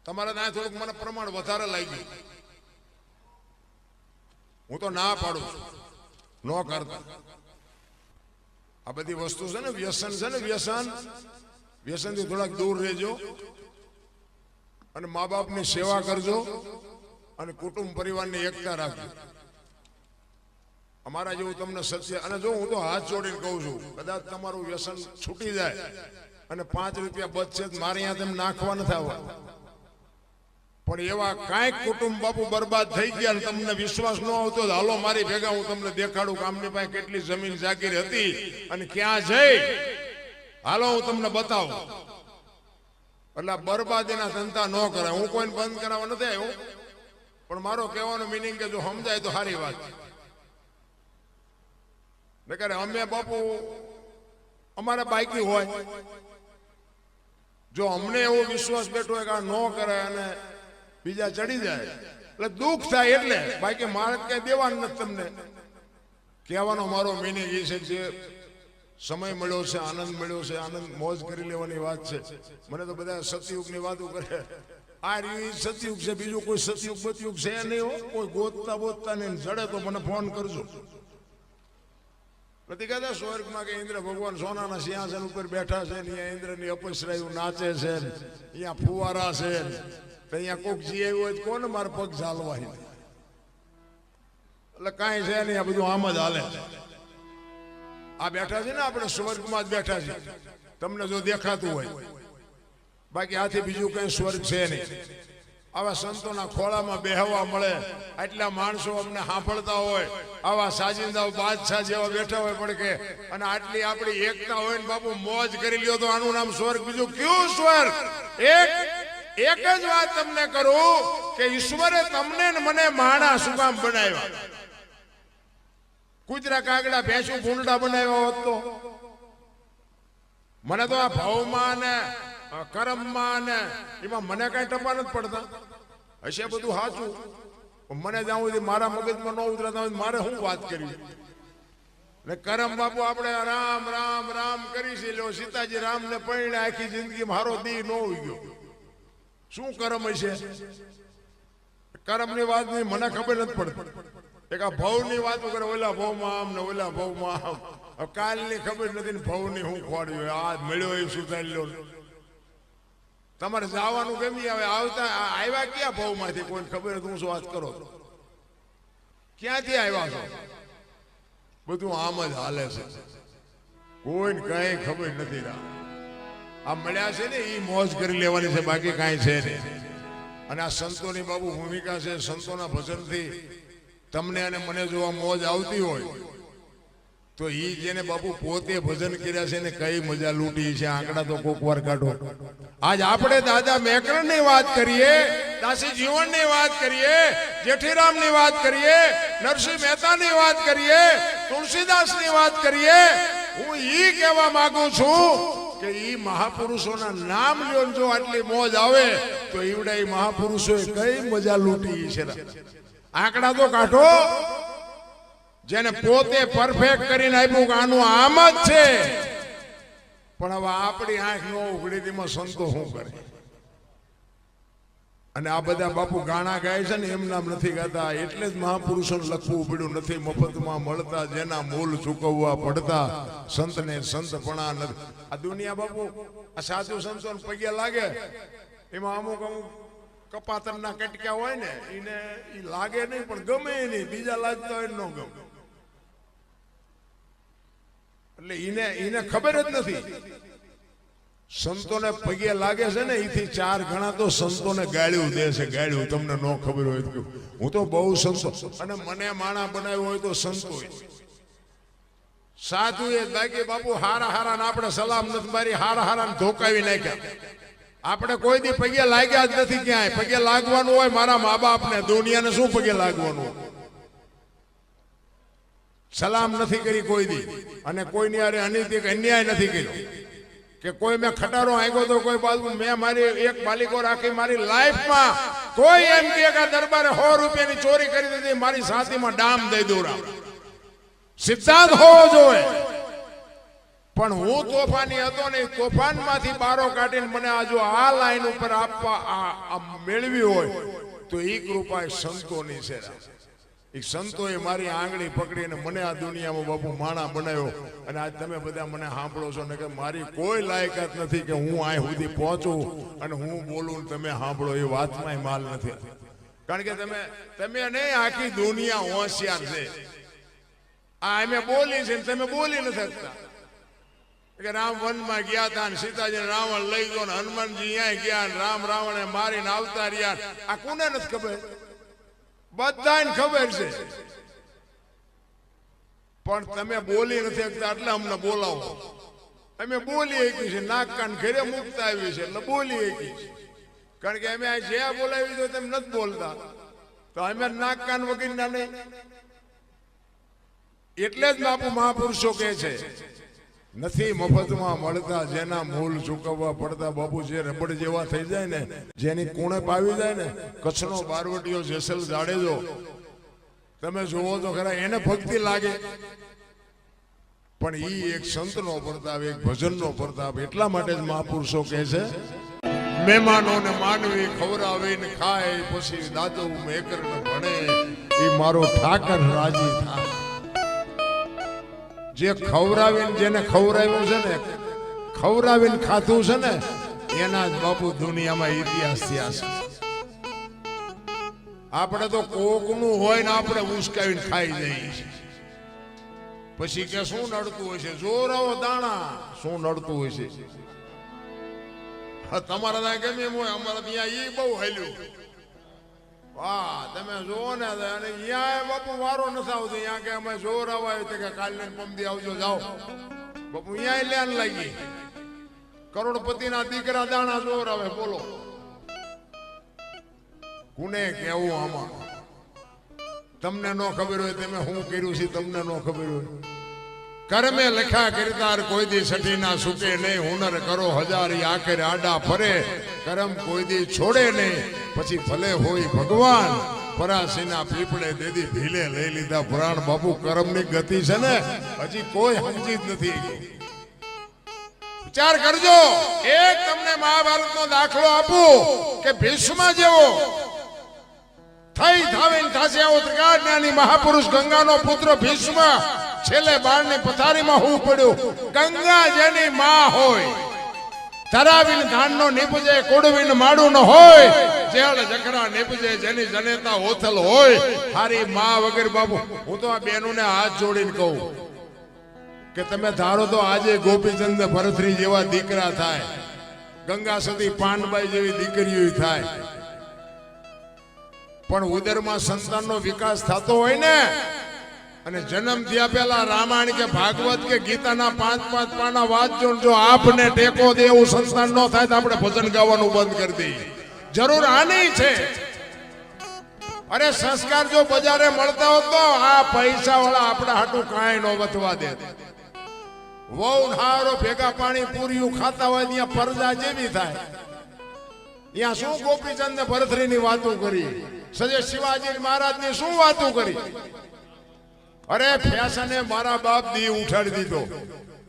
તમારે ત્યાં થોડુંક મને પ્રમાણ વધારે લાગ્યું, હું તો ના પાડું છું, ન કરતા. આ બધી વસ્તુ છે ને વ્યસન છે ને, વ્યસનથી થોડાક દૂર રહેજો, અને મા બાપની સેવા કરજો, અને કુટુંબ પરિવારની એકતા રાખજો. અમારા જેવું તમને સત્ય, અને જો હું તો હાથ જોડીને કહું છું, કદાચ તમારું વ્યસન છૂટી જાય અને 5 રૂપિયા બચશે મારે અહીંયા તેમ નાખવા નથી આવવા, પણ એવા કાંઈક કુટુંબ બાપુ બરબાદ થઈ ગયા ને તમને વિશ્વાસ ન આવતો, હાલો મારી ભેગા હું તમને દેખાડું કે આમની પાસે કેટલી જમીન જાગીર હતી અને ક્યાં જઈ, હાલો હું તમને બતાવું. એટલે બરબાદીના ધંધા ન કરાય. હું કોઈને બંધ કરાવવા નથી આવ્યો, પણ મારો કહેવાનો મિનિંગ કે જો સમજાય તો સારી વાત છે. અમે બાપુ અમારે બાકી હોય, જો અમને એવો વિશ્વાસ બેઠો હોય કે આ ન કરાય અને બીજા ચડી જાય એટલે દુઃખ થાય, એટલે બાકી મારે કઈ દેવાનું નથી. તમને કહેવાનો મારો મિનિંગ એ છે જે સમય મળ્યો છે, આનંદ મળ્યો છે, આનંદ મોજ કરી લેવાની વાત છે. મને તો બધા સતયુગની વાતો કરે, આ રહ્યું સતયુગ છે, બીજું કોઈ સતયુગ બતયુગ છે નહીં હો. કોઈ ગોતતા નહીં, જડે તો મને ફોન કરજો. નથી કહેતા સ્વર્ગમાં કે ઇન્દ્ર ભગવાન સોનાના સિંહાસન ઉપર બેઠા છે, અહીંયા ઇન્દ્રની અપસરાયું નાચે છે, અહીંયા ફુવારા છે, અહીંયા કોક જી આવ્યું હોય કોને મારે પગ ઝાલવા, એટલે કાંઈ છે નહીં, આ બધું આમ જ હાલે. આ બેઠા છે ને આપણે સ્વર્ગમાં જ બેઠા છે, તમને જો દેખાતું હોય, બાકી આથી બીજું કઈ સ્વર્ગ છે નહીં. આવા સંતોના ખોળામાં બેહવા મળે, આટલા માણસો અમને સાંભળતા હોય, આવા સાજિંદાઓ બાદશાહ જેવા બેઠા હોય પડકે, અને આટલી આપણી એકતા હોય ને બાપુ મોજ કરી લ્યો તો આનું નામ સ્વર્ગ. બીજું કયું સ્વર્ગ? એક જ વાત તમને કરું, કે ઈશ્વરે તમને ને મને માણા શું કામ બનાવ્યા? કૂતરા કાગડા ભેંસું ભૂંડા બનાવ્યા હોત તો મને તો આ ભાવમાં ને કરમમાં ને એમાં મને કઈ ટપા નથી પડતા. હશે બધું સાચું, મને જાઉં સુધી મારા મગજમાં ન ઉતરતા હોય મારે શું વાત કરવી? ને કરમ બાપુ આપણે રામ રામ રામ કરી છે. લો સીતાજી રામ ને પરણે આખી જિંદગી મારો દી ન ઉગ્યો. શું કરમ હશે? કરમ ની વાત નહીં, મને ખબર નથી પડતી. એક આ ભવ ની વાતો કરે, ઓલા ભવમાં આમ ને ઓલા ભવમાં આમ. કાલની ખબર નથી ને ભવની હું ખોડ્યું, આ મળ્યો એ સુધારી લો. તમારે જવાનું ગમી આવે, આવતા આવ્યા ક્યાં ભવમાંથી કોઈ ખબર નથી. હું શું વાત કરો, ક્યાંથી આવ્યા છો? બધું આમ જ હાલે છે, કોઈને કઈ ખબર નથી. આ મળ્યા છે ને એ મોજ કરી લેવાની છે, બાકી કાંઈ છે નહીં. અને આ સંતોની બાબુ ભૂમિકા છે. સંતોના ભજનથી તમને અને મને જો આ મોજ આવતી હોય તો ઈ જેને બાપુ પોતે ભજન કર્યા છે ને કઈ મજા લૂંટી છે. આંકડા તો કોક વાર કાઢો. આજ આપણે દાદા મેકરણ ની વાત કરીએ, દાસી જીવન ની વાત કરીએ, જેઠીરામ ની વાત કરીએ, નરસિંહ મહેતા ની વાત કરીએ, તુલસીદાસ ની વાત કરીએ. હું ઈ કહેવા માંગુ છું કે ઈ મહાપુરુષોના નામ લ્યો, જો આટલી મોજ આવે તો ઈવડા ઈ મહાપુરુષોએ કઈ મજા લૂંટી છે. આંકડા તો કાઢો. જેને પોતે પરફેક્ટ કરીને આપ્યું કે આનું આમ જ છે, પણ હવે આપણી આંખ નો ઉઘડી તેમાં સંતો શું કરે? અને આ બધા બાપુ ગાણા ગાય છે ને એમ નામ નથી ગાતા. એટલે જ મહાપુરુષોને લખવું પડ્યું નથી. મફતમાં મળતા જેના મૂલ ચૂકવવા પડતા, સંતને સંતપણા નથી. આ દુનિયા બાપુ આ સાધુ સંતોને પગે લાગે એમાં અમુક અમુક કપાતરના કટક્યા હોય ને એને ઈ લાગે નહીં, પણ ગમે નહીં. બીજા લાગતા હોય ન ગમે. એટલે એને ખબર જ નથી. સંતોને પગે લાગે છે ને એથી 4 ગણા તો સંતોને ગાળ્યું દે છે. ગાળ્યું તમને ન ખબર હોય તો હું તો બહુ સંતો, અને મને માણા બનાવ્યો હોય તો સંતો સાધુ એ બાકી બાપુ હારા હારા ને આપણે સલામ નથી મારી, હારા હારા ને ધોકાવી નાખ્યા. આપણે કોઈ દી પગે લાગ્યા જ નથી ક્યાંય. પગે લાગવાનું હોય મારા મા બાપ ને, દુનિયાને શું પગે લાગવાનું? સલામ નથી કરી કોઈ દી, અને કોઈની આરે અનૈતિક અન્યાય નથી કર્યો. કે કોઈ મેં ખટારો આગ્યો તો કોઈ બાજુ મેં મારી એક માલિકો રાખી મારી લાઈફમાં કોઈ એમ કે દરબારે 100 રૂપિયાની ચોરી કરી દીધી, મારી સાથીમાં ડામ દઈ દોરા. સિદ્ધાંત હોવો જોઈએ. પણ હું તોફાની હતો ને, તોફાનમાંથી બારો કાઢીને મને આ જો આ લાઈન ઉપર આપવા મેળવી હોય તો એ કૃપા સંતોની છે. એ સંતોએ મારી આંગળી પકડીને મને આ દુનિયામાં બાપુ માણા બનાવ્યો. અને આજ તમે બધા મને સાંભળો છો ને કે મારી કોઈ લાયકાત નથી કે હું અહીં સુધી પહોંચું અને હું બોલું તમે સાંભળો. એ વાતમાં માલ નથી. કારણ કે તમે નહીં, આખી દુનિયા હોશિયાર છે. આ અમે બોલી છે તમે બોલી નથી શકતા. કે રામ વનમાં ગયા હતા ને સીતાજી રાવણ લઈ ગયો ને હનુમાનજી અહીંયા ગયા ને રામ રાવણે મારીને આવતા રહ્યા. આ કોને નથી ખબર? બધાને ખબર છે, પણ તમે બોલી નથી શકતા એટલે અમને બોલાવો. અમે બોલી શકી છે, નાક કાન ઘરે મુકતા આવી છે એટલે બોલી શકી છે. કારણ કે અમે જે બોલાવી તો તમે નથી બોલતા, તો અમે નાક કાન વગરના નહીં. એટલે જ બાપુ મહાપુરુષો કહે છે નથી મફતમાં મળતા જેના મૂલ ચૂકવવા પડતા. બાપુ જે રબડ જેવા થઈ જાય ને, જેની કુણપ આવી જાય ને, કચ્છનો બારવટીયો જેસલ જાડેજો તમે જોવો તો ખરા, એને ભક્તિ લાગે. પણ ઈ એક સંતનો પ્રતાપ, એક ભજનનો પ્રતાપ. એટલા માટે જ મહાપુરુષો કહે છે મહેમાનોને માનવી ખવડાવીને ખાય, પછી દાદો મેકરને ભણે, એ મારો ઠાકર રાજી થાય. જે ખવડાવીને, જેને ખવડાવ્યું છે ને, ખવડાવીને ખાધું છે ને, એના જ બાપુ દુનિયામાં ઇતિહાસ થયા છે. આપણે તો કોકનું હોય ને આપણે ઉસકાવીને ખાઈ જઈએ છીએ. પછી કે શું નડતું હોય છે? જોરાવો દાણા શું નડતું હોય છે? તમારા ત્યાં ગમે એમ હોય, અમારા ત્યાં ઈ બહુ હાલ્યું. વાહ, તમે જોવો ને, અને અહીંયા બાપુ વારો નથી આવતો. અહીંયા કે અમે જોર આવાય તો કે કાલને પમદી આવજો જાઓ. બાપુ અહીંયા લેન લાગી. કરોડપતિના દીકરા દાણા જોર આવે. બોલો, કોને કેવું આમાં? તમને ન ખબર હોય તમે શું કર્યું છે, તમને ન ખબર હોય. કર્મે લખ્યા કિરદાર કોઈ દી સઠી ના સુકે નહીં. હુનર કરો હજારી આખરે આડા ફરે. કરમ કોઈ દી છોડે નહીં. પછી ભલે હોય ભગવાન પરાસીના પીપળે દેદી ભીલે લઈ લીધા પુરાણ. બાપુ કરમની ગતિ છે ને હજી કોઈ સમજી જ નથી. વિચાર કરજો. એક તમને મહાભારતનો દાખલો આપું કે ભીષ્મ જેવો થઈ થાવીને થાશે આવો ત્રિકાળજ્ઞાની મહાપુરુષ ગંગાનો પુત્ર ભીષ્મ છેલ્લે બાળની પથારીમાં હું પડ્યો. ગંગા જેની માં હોય, ધરાવીને ધાનનો નીપજે, કોડવીને માડું ન હોય, જેળ જખરા નીપજે, જેની જનેતા ઓથલ હોય. હારી માં વગર બાપુ, હું તો આ બહેનોને હાથ જોડીને કહું કે તમે ધારો તો આજે ગોપીચંદ ભરતરી જેવા દીકરા થાય, ગંગા સતી પાનબાઈ જેવી દીકરીઓ થાય, પણ ઉદરમાં સંતાનનો વિકાસ થતો હોય ને, અને જન્મ થયા પહેલા રામાયણ કે ભાગવત કે ગીતાના 5-5 પાના વાંચજો. જો આપને ટેકો દે એવું સંતાન ન થાય તો આપણે ભજન ગાવાનું બંધ કરી દઈએ. જરૂર આની છે. અરે સંસ્કાર જો બજારે મળતા હોત તો આ પૈસા વાળા આપણા હાટું કાંઈ ન વધવા દે. વહુ હારો ભેગા પાણી પૂરીયું ખાતા હોય ત્યાં પરજા જેવી થાય. ત્યાં શું ગોપીચંદ ને ભરતરી ની વાતો કરી, સજે શિવાજી મહારાજ ની શું વાતો કરી. અરે ફેશને મારા બાપ દી ઉઠાડી દીધો.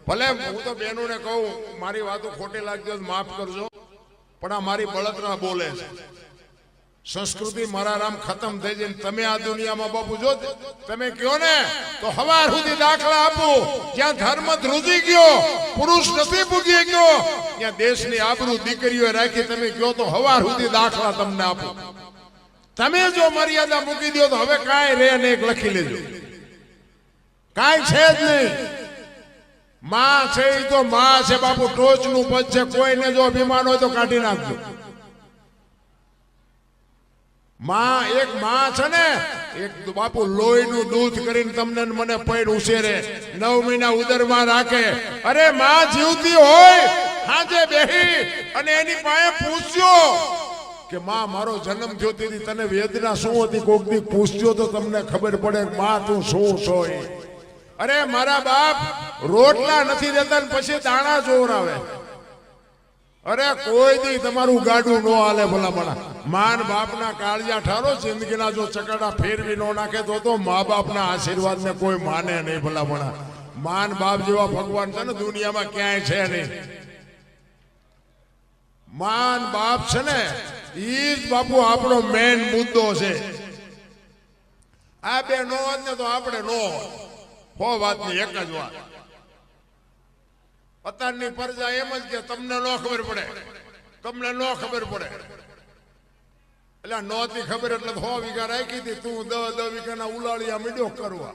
ભલે હું તો બહેનોને કહું મારી વાતો ખોટી લાગતી હોય માફ કરજો, પણ આ મારી બળતરા બોલે છે. સંસ્કૃતિ મારા રામ ખતમ થઈ જાય. તમે આ દુનિયામાં બાપુ જો તમે કયો ને તો હવાર સુધી દાખલા આપું. જ્યાં ધર્મ ધ્રુજી ગયો, પુરુષ નથી ભૂગી ગયો, ત્યાં દેશની આબરૂ દીકરીઓ રાખી તમે કયો તો હવાર સુધી દાખલા તમને આપું. તમે જો મર્યાદા મૂકી દો તો હવે કાંઈ રે ને એક લખી લેજો. કાંઈ છે જ નહીં. માં છે એ તો માં છે બાપુ, ટોચનું પદ છે. કોઈને જો અભિમાન હોય તો કાઢી નાખજો. માં એક માં છે ને, એક બાપુ લોહીનું દૂધ કરીને તમને મને પૈડ ઉછેરે, 9 મહિના ઉદરમાં રાખે. અરે માં જીવતી હોય હાજે બેહી અને એની પાસે પૂછજો કે માં મારો જન્મ થયો તેથી તને વેદના શું હતી, કોક દી પૂછજો તો તમને ખબર પડે માં તું શું છો. અરે મારા બાપ રોટલા નથી દેતા પછી દાણા જોરાવે. અરે કોઈ દી તમારું ગાડું નો હાલે ભલામણા. માન બાપના કાળજા ઠારો જિંદગીના જો ચકડા ફેરવી નો નાખે તો મા બાપના આશીર્વાદ ને કોઈ માને નહીં ભલામણા. માન બાપ જેવા ભગવાન છે ને દુનિયામાં ક્યાંય છે નહીં. માન બાપ છે ને ઈ જ બાપુ આપણો મેન મુદ્દો છે. આ બે નો હોત ને તો આપણે નો હોત. હો વાતની એક જ વાત. અત્યારની પ્રજા એમ જ કે તમને ન ખબર પડે, તમને ન ખબર પડે. એટલે નહોતી ખબર એટલે 100 વીઘા રાખી હતી, તું 10 વીઘાના ઉલાળિયા મીડ્યો કરવા.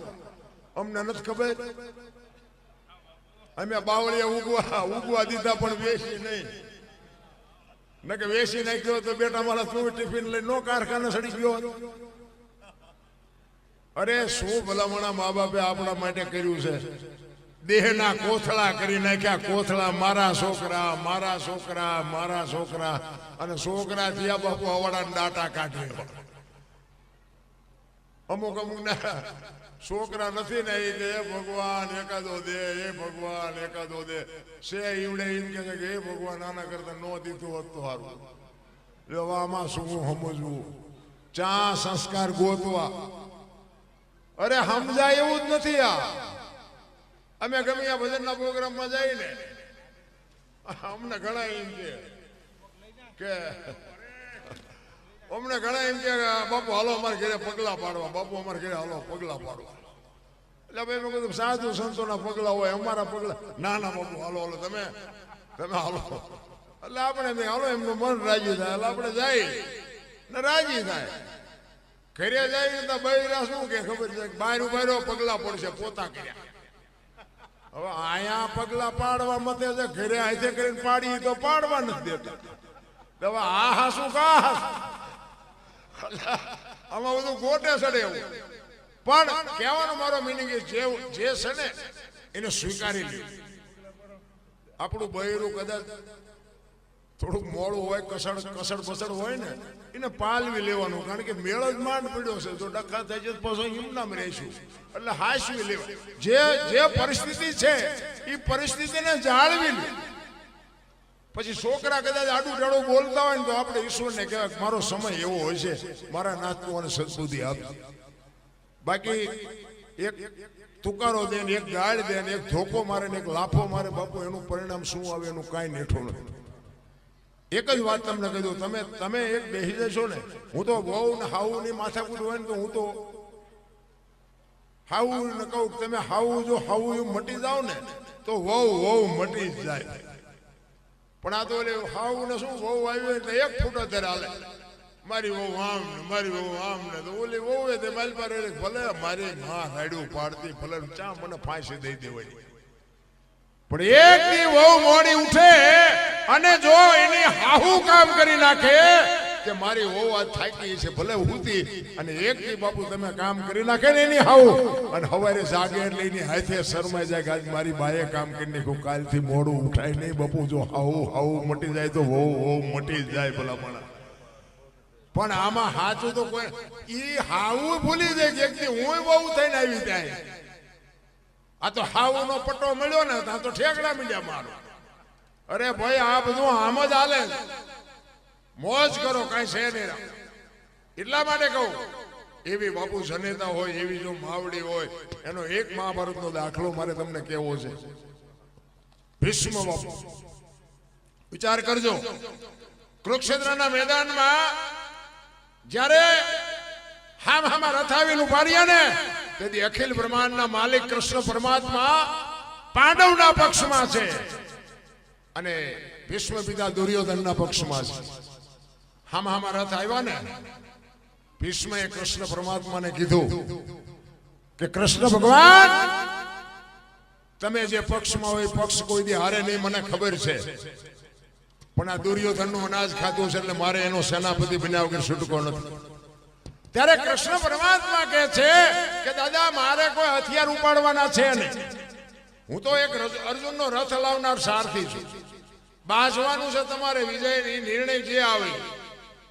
અમને નથી ખબર. અમે બાવળિયા ઉગવા દીધા પણ વેચી નહીં. ન કે વેચી નાખ્યો તો બેટા મારા તું ટિફિન લઈ નો કારખાને સડી ગયો. અરે શું ભલામણા મા બાપે આપણા માટે કર્યું છે. દેહના કોથળા કરી નાખ્યા. કોથળા મારા છોકરા, મારા છોકરા, મારા છોકરા. અને છોકરા થયા બાપુ અવાડા ડાટા કાઢી. અમુક ના છોકરા નથી ને એ કે ભગવાન એકાદો દે, એ ભગવાન એકાદો દે. સે ઈવડે એમ કે હે ભગવાન આના કરતા નો દીધું હોત તો સારું. આમાં શું સમજવું, ચા સંસ્કાર ગોતવા. અરે સમજાય એવું જ નથી. આ અમે ગમે આ ભજનના પ્રોગ્રામમાં જઈને અમને ઘણા એમ કે અમને ઘણા એમ કે બાપુ હાલો અમારે ઘરે પગલા પાડવા, બાપુ અમારે ઘરે હાલો પગલા પાડવા. એટલે ભાઈ મેં કીધું સાધુ સંતોના પગલા હોય, અમારા પગલા ના ના બાપુ હાલો હાલો તમે હાલો. એટલે આપણે હાલો એમનું મન રાજી થાય. એટલે આપણે જાય ને રાજી થાય. ઘરે જાય તો બૈરા શું કે ખબર છે, બહાર ઉભાર્યો પગલા પડશે પોતા કર્યા. હવે આયા પગલા પાડવા મતે છે, ઘરે હાથે કરીને પાડી તો પાડવા નથી દેતા. હવે આ શું કા આમાં બધું ગોટે ચડે એવું. પણ કહેવાનો મારો મિનિંગ જે છે ને એને સ્વીકારી લે. આપણું બૈરું કદાચ થોડુંક મોડું હોય, કસડ બસડ હોય ને એને પાલવી લેવાનું, કારણ કે મેળ જ માંડ પડ્યો છે. જો ડખા થઈ જાય પછી એમનામ રહીશું, એટલે હાંસવી લેવા. જે પરિસ્થિતિ છે એ પરિસ્થિતિને જાળવી લે. પછી છોકરા કદાચ આડું ટેડું બોલતા હોય ને તો આપણે ઈશ્વરને કહેવાય મારો સમય એવો હોય છે, મારા નાતવાને સદબુદ્ધિ આપે. બાકી એક તુકારો દે ને, એક ગાળ દે ને, એક ધોકો મારે ને એક લાફો મારે, બાપુ એનું પરિણામ શું આવે એનું કાંઈ નેઠું નથી. એક જ વાત તમને કહી દઉં, તમે એક બેસી જશો ને, હું તો બહુ ને હાવું ની માથાકૂટ હોય ને તો હું તો હાવું ને કહું તમે હાવું જો હાવું એવું મટી જાવ ને તો વહુ મટી જ જાય. પણ આ તો હાવું ને શું વહુ આવ્યું એટલે એક ફૂટો ત્યારે હાલે, મારી વહુ આમ ને મારી વહુ આમ ને, તો ઓલી વહુ એ તે મારી પાસે ભલે મારી માં રાડ્યું પાડતી, ભલે ચા મને ફાંસી દઈ દેવાય, પણ એક દી વહુ મોડી ઉઠે અને જો એની હાહુ કામ કરી નાખે કે મારી વહુ આજ થાકી છે ભલે ઉતી, અને એક દી બાપુ તમે કામ કરી નાખે ને એની હાહુ, અને હવારે જાગે એટલે એની હાથે શરમાઈ જાય કે આજ મારી બાએ કામ કરી નાખ્યું, કાલથી મોડું ઉઠાય નહીં બાપુ. જો હાહુ મટી જાય તો વહુ મટી જ જાય ભલા પણ. પણ આમાં હાચું તો કોઈ ઈ હાહુ ભૂલી જાય કે એક દી હું વહુ થઈને આવી ત્યાં. આ તો હાવ નો પટ્ટો મળ્યો ને ત્યાં તો ઠેકડા મીડ્યા મારો. અરે ભાઈ આ બધું આમ જ હાલે, મોજ કરો, કઈ છે નહીં. એટલા માટે કહું એવી બાપુ જનેતા હોય, એવી જો માવડી હોય, એનો એક મહાભારતનો દાખલો મારે તમને કેવો છે. ભીષ્મ બાપુ વિચાર કરજો, કુરુક્ષેત્રના મેદાનમાં જ્યારે હામાં રથાવીને ઉભા રહ્યા ને તેથી અખિલ બ્રહ્માંડના માલિક કૃષ્ણ પરમાત્મા પાંડવના પક્ષમાં છે અને ભીષ્મ પિતા દુર્યોધનના પક્ષમાં છે. હામાં રથ આવ્યા ને ભીષ્મએ કૃષ્ણ પરમાત્માને કીધું કે કૃષ્ણ ભગવાન તમે જે પક્ષમાં હોય પક્ષ કોઈ દી હારે નહીં, મને ખબર છે, પણ આ દુર્યોધનનું અનાજ ખાધું છે એટલે મારે એનો સેનાપતિ બન્યા વગર છૂટકો નથી. ત્યારે કૃષ્ણ પરમાત્મા કહે છે કે દાદા મારે કોઈ હથિયાર ઉપાડવાના છે નહીં, હું તો એક અર્જુનનો રથ લાવનાર સારથી છું, બાજવાનું છે તમારે વિજયની નિર્ણય જે આવે.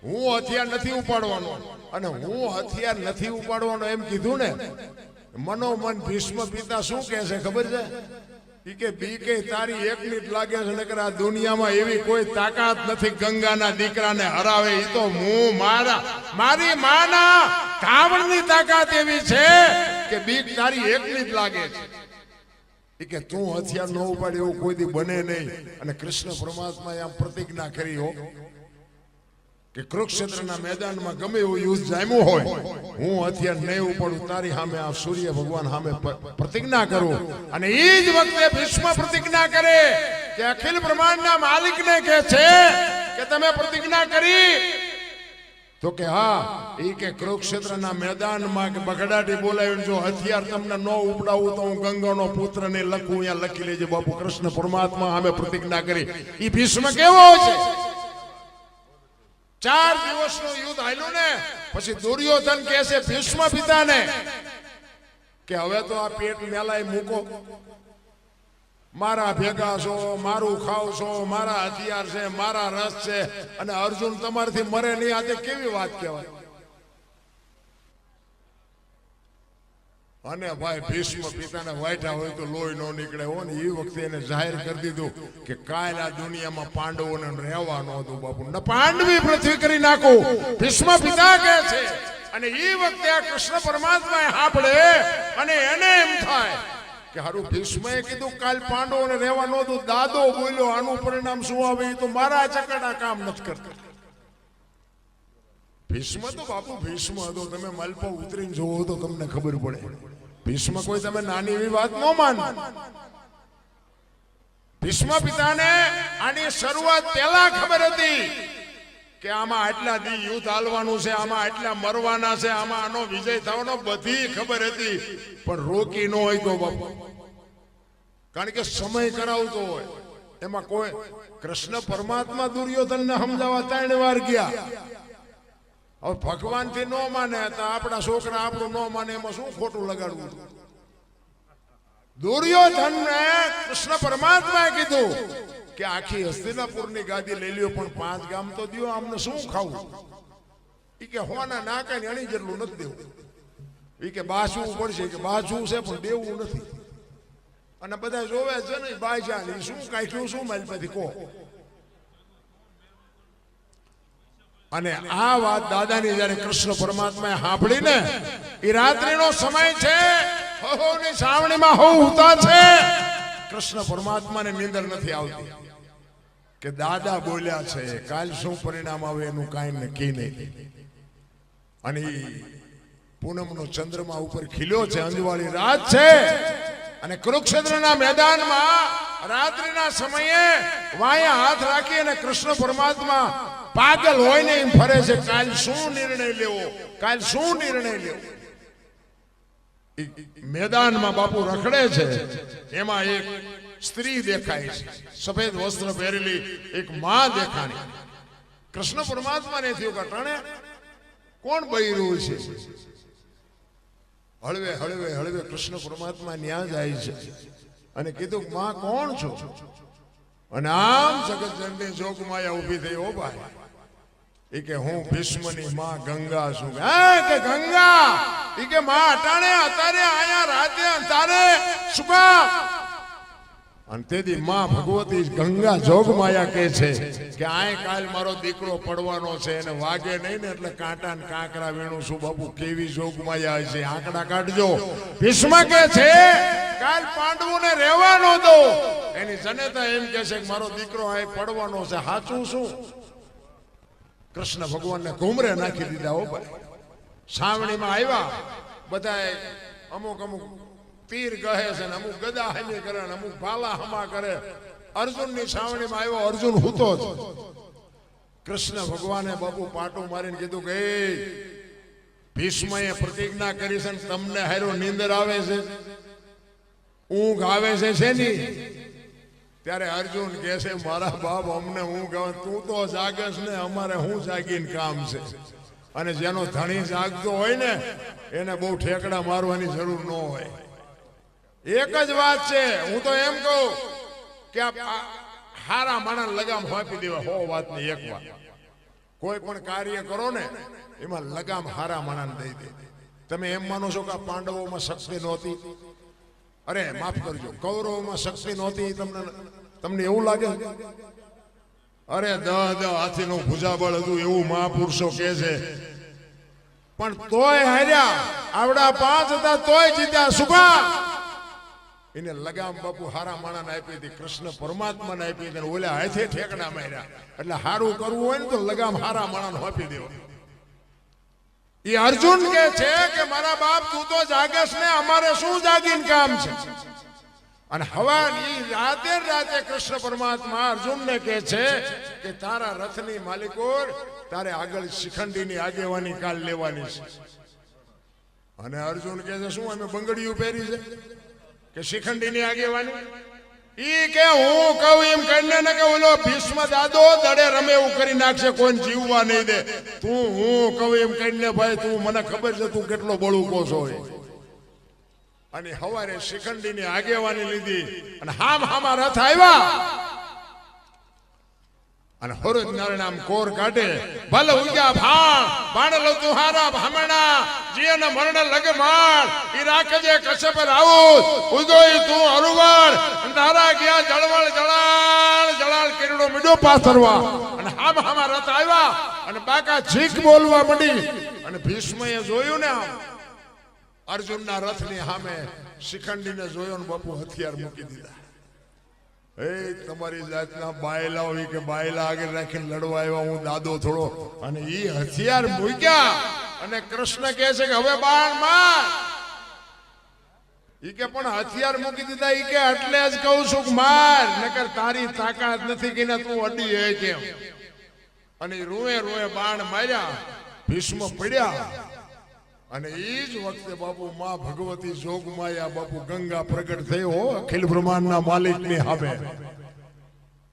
હું હથિયાર નથી ઉપાડવાનો, અને હું હથિયાર નથી ઉપાડવાનો એમ કીધું ને, મનોમન ભીષ્મ પિતા શું કહે છે ખબર છે? ઈ કે બી કે તારી એકની જ લાગે છે, નકર આ દુનિયામાં એવી કોઈ તાકાત નથી ગંગાના દીકરાને હરાવે. ઈ તો હું મારી માના કાવળની તાકાત એવી છે કે બીક તારી એકની જ લાગે છે. ઈ કે તું હથિયાર ન ઉપાડે એવું કોઈ દી બને નહીં. અને કૃષ્ણ પરમાત્માએ આમ પ્રતિજ્ઞા કરી હો કે કુરુક્ષેત્રના મેદાનમાં ગમે એવું યુદ્ધ જામ્યું હોય, હું હથિયાર નહીં ઉપાડું, તારી સામે આ સૂર્ય ભગવાન સામે પ્રતિજ્ઞા કરું. અને એ જ વખતે ભીષ્મ પ્રતિજ્ઞા કરે કે અખિલ બ્રહ્માંડના માલિકને કહે છે કે તમે પ્રતિજ્ઞા કરી તો કે હા. એ કે કુરુક્ષેત્રના મેદાનમાં કે બગડાટી બોલાવીને જો હથિયાર તમને ન ઉપડાવું તો હું ગંગાનો પુત્ર ને લખું, અહીંયા લખી લેજે બાપુ. કૃષ્ણ પરમાત્મા સામે પ્રતિજ્ઞા કરી. એ ભીષ્મ કેવો છે? 4 દિવસનું યુદ્ધ હાલ્યું ને પછી દુર્યોધન કહે છે ભીષ્મ પિતાને કે હવે તો આ પેટ મેલાય મૂકો, મારા ભેગા છો, મારું ખાવ છો, મારા હથિયાર છે, મારા રસ છે, અને અર્જુન તમારથી મરે નહીં. આજે કેવી વાત કહેવાય? અને ભાઈ ભીષ્મ પિતાને વાઈટા હોય તો લોહી નો નીકળે હો ને. એ વખતે એને જાહેર કરી દીધું કે કાલ આ દુનિયામાં પાંડવોને રહેવા ન હતું બાપુ, ન પાંડવી પૃથ્વી કરી નાખું, ભીષ્મ પિતા કહે છે. અને એ વખતે આ કૃષ્ણ પરમાત્માએ સાંભળે અને એને એમ થાય કે હારું ભીષ્મએ કીધું કાલ પાંડવોને રહેવા ન હતું, દાદો બોલ્યો, આનું પરિણામ શું આવે એ તો મારા ચકડા કામ નથી કરતા. ભીષ્મ તો બાપુ ભીષ્મ હતો, તમે માલપા ઉતરીને જોવો તો તમને ખબર પડે. ભીષ્મ કોઈ તમે નાની એવી વાત ન માન. ભીષ્મ પિતાને આની શરૂઆત પહેલા ખબર હતી કે આમાં આટલા દી યુદ્ધ હાલવાનું છે, આમાં આટલા મરવાના છે, આમાં આનો વિજય થવાનો બધી ખબર હતી, પણ રોકી ન હોય તો બાપુ, કારણ કે સમય કરાવતો હોય એમાં કોઈ. કૃષ્ણ પરમાત્મા દુર્યોધનને સમજાવવા 3 વાર ગયા. હવે ભગવાન થી ન માને તો આપણા છોકરા આપણું ન માને એમાં શું ખોટું લગાડવું? દુર્યોધન ને કૃષ્ણ પરમાત્માએ કીધું કે આખી હસ્તિનાપુરની ગાદી લઈ લ્યો પણ 5 ગામ તો દ્યો, આમને શું ખાવું? ઈ કે હોના નાકા ને અણી જેટલું નથી દેવું. ઈ કે બાસવું પડશે, કે બાસવું છે પણ દેવું નથી. અને બધા જોવે છે ને બાજા શું કાઢ્યું શું મારી પાસેથી કહો. અને આ વાત દાદાની જયારે કૃષ્ણ પરમાત્માએ સાંભળીને, એ રાત્રિનો સમય છે, હહોની સાવણીમાં હો ઉતા છે, કૃષ્ણ પરમાત્માને નીંદર નથી આવતી કે દાદા બોલ્યા છે, કાલ શું પરિણામ આવે એનું કાંઈ નક્કી નહીં. અને પૂનમનો ચંદ્રમા ઉપર ખીલ્યો છે, અંજવાળી રાત છે, અને કુરુક્ષેત્રના મેદાનમાં રાત્રિના સમયે વાયા હાથ રાખી અને કૃષ્ણ પરમાત્મા પાગલ હોય ને એમ ફરે છે, કાલ શું નિર્ણય લેવો, કાલ શું નિર્ણય લેવો. મેદાનમાં બાપુ રખડે છે, એમાં એક સ્ત્રી દેખાય છે, સફેદ વસ્ત્ર પહેરેલી એક માં દેખાણી. કૃષ્ણ પરમાત્માને થયું કે ટાણે કોણ બૈરું છે. હળવે હળવે હળવે કૃષ્ણ પરમાત્મા ન્યા જાય છે અને કીધું માં કોણ છો? અને આમ જગત જનની જોગમાયા ઊભી થઈ. ઓ ભાઈ, એ કે હું ભીષ્મની માં ગંગા છું. કે ગંગા? એ કે માં અટાણે અત્યારે આયા રાતે અંતારે સુકા. અને તેથી માં ભગવતી ગંગા જોગમાયા કે છે કે આય કાલ મારો દીકરો પડવાનો છે, એને વાગે નહીં ને એટલે કાંટા ને કાંકરા વેણું છું. બાપુ કેવી જોગમાયા છે, આંકડા કાઢજો. ભીષ્મ કે છે કાલ પાંડવોને રહેવાનો દો. એની જનેતા એમ કે છે કે મારો દીકરો આય પડવાનો છે. સાચું શું? કૃષ્ણ ભગવાનને ઘુમરે નાખી દીધા. હો ભાઈ, સાવણીમાં આવ્યા બધા, અમુક અમુક તીર કહે છે ને અમુક ગદા હમી કરે ને અમુક ભાલા હમા કરે. અર્જુનની સાવણીમાં આવ્યો, અર્જુન હૂતો જ. કૃષ્ણ ભગવાને બાપુ પાટું મારીને કીધું કે ભીષ્મએ પ્રતિજ્ઞા કરી છે, તમને હારો નીંદર આવે છે, ઊંઘ આવે છે શેની? ત્યારે અર્જુન કહે છે મારા બાપ અમને ઊંઘ આવે, તું તો જાગસ ને, અમારે હું જાગીને કામ છે. અને જેનો ધણી જાગતો હોય ને એને બહુ ઠેકડા મારવાની જરૂર ન હોય. એક જ વાત છે, હું તો એમ કહું કે હારા માણસ લગામ હોપી દેવા. હો વાત ની એક વાત, કોઈ પણ કાર્ય કરો ને એમાં લગામ હારા માણસ દઈ દે. તમે એમ માનો છો કે આ પાંડવોમાં શક્તિ નહોતી? અરે માફ કરજો, કૌરવોમાં શક્તિ નહોતી, તમને એવું લાગે? અરે 10 હાથીનું ભુજાબળ હતું એવું મહાપુરુષો કે છે, પણ તોય હાર્યા. આવડા 5 હતા તોય જીત્યા. સુખા એને લગામ બાપુ હારા માણાને આપી હતી, કૃષ્ણ પરમાત્માને આપી હતી. ઓલા હાથે ઠેકડા માર્યા. એટલે હારું કરવું હોય ને તો લગામ હારા માણાને આપી દેવો. એ અર્જુન કે છે કે મારા બાપ તું તો જાગેશ ને, અમારે શું જાગીને કામ છે? અને હવાની રાતે કૃષ્ણ પરમાત્મા અર્જુનને કહે છે કે તારા રથની માલિકો તારે આગળ શિખંડીની આગેવાની કાલ લેવાની છે. અને અર્જુન કહે છે શું અમે બંગડીયું પહેરી છે કે શિખંડીની આગેવાની? ઈ કે હું કહું એમ કરીને ને કે ઓલો ભીષ્મ દાદો દડે રમે એવું કરી નાખશે, કોઈ જીવવા નહીં દે. તું હું કહું એમ કરીને ભાઈ, તું મને ખબર છે તું કેટલો બળુકો છો. અને હવારે શિખંડીની આગેવાની લીધી અને હામાં રથ આવ્યા. અને હરોજ નારાયણ કોર કાઢે, ભલે ઉગ્યા ભાણ બાણ લો તુહારા ભામણા જીને મરણ લગે માર. ઈ રાખજે કશ્યપ રાઉત ઉદોઈ તું હરુવળ. તારા ગયા જળવળ જળાળ કેરડો મીડો પાથરવા. અને હામાં રથ આવ્યા અને બાકા છીક બોલવા માંડી. અને ભીષ્મએ જોયું ને આમ અર્જુનના રથની સામે શિખંડીને જોયો ને બાપુ હથિયાર મૂકી દીધા. તમારી જાતના બાયલા હોય કે બાયલા આગળ રાખીને લડવા આવ્યા, હું દાદો થોડો. અને ઈ હથિયાર મૂક્યા અને કૃષ્ણ કહે છે કે હવે બાણ માર. ઈ કે પણ હથિયાર મૂકી દીધા. ઈ કે એટલે જ કહું છું કે માર, નકર તારી તાકાત નથી કે તું અડી હે કેમ. અને રૂએ બાણ માર્યા, ભીષ્મ પડ્યા. અને એ જ વખતે બાપુ માં ભગવતી જોગમાયા બાપુ ગંગા પ્રગટ થયો અખિલ બ્રહ્માંડના માલિકની સામે.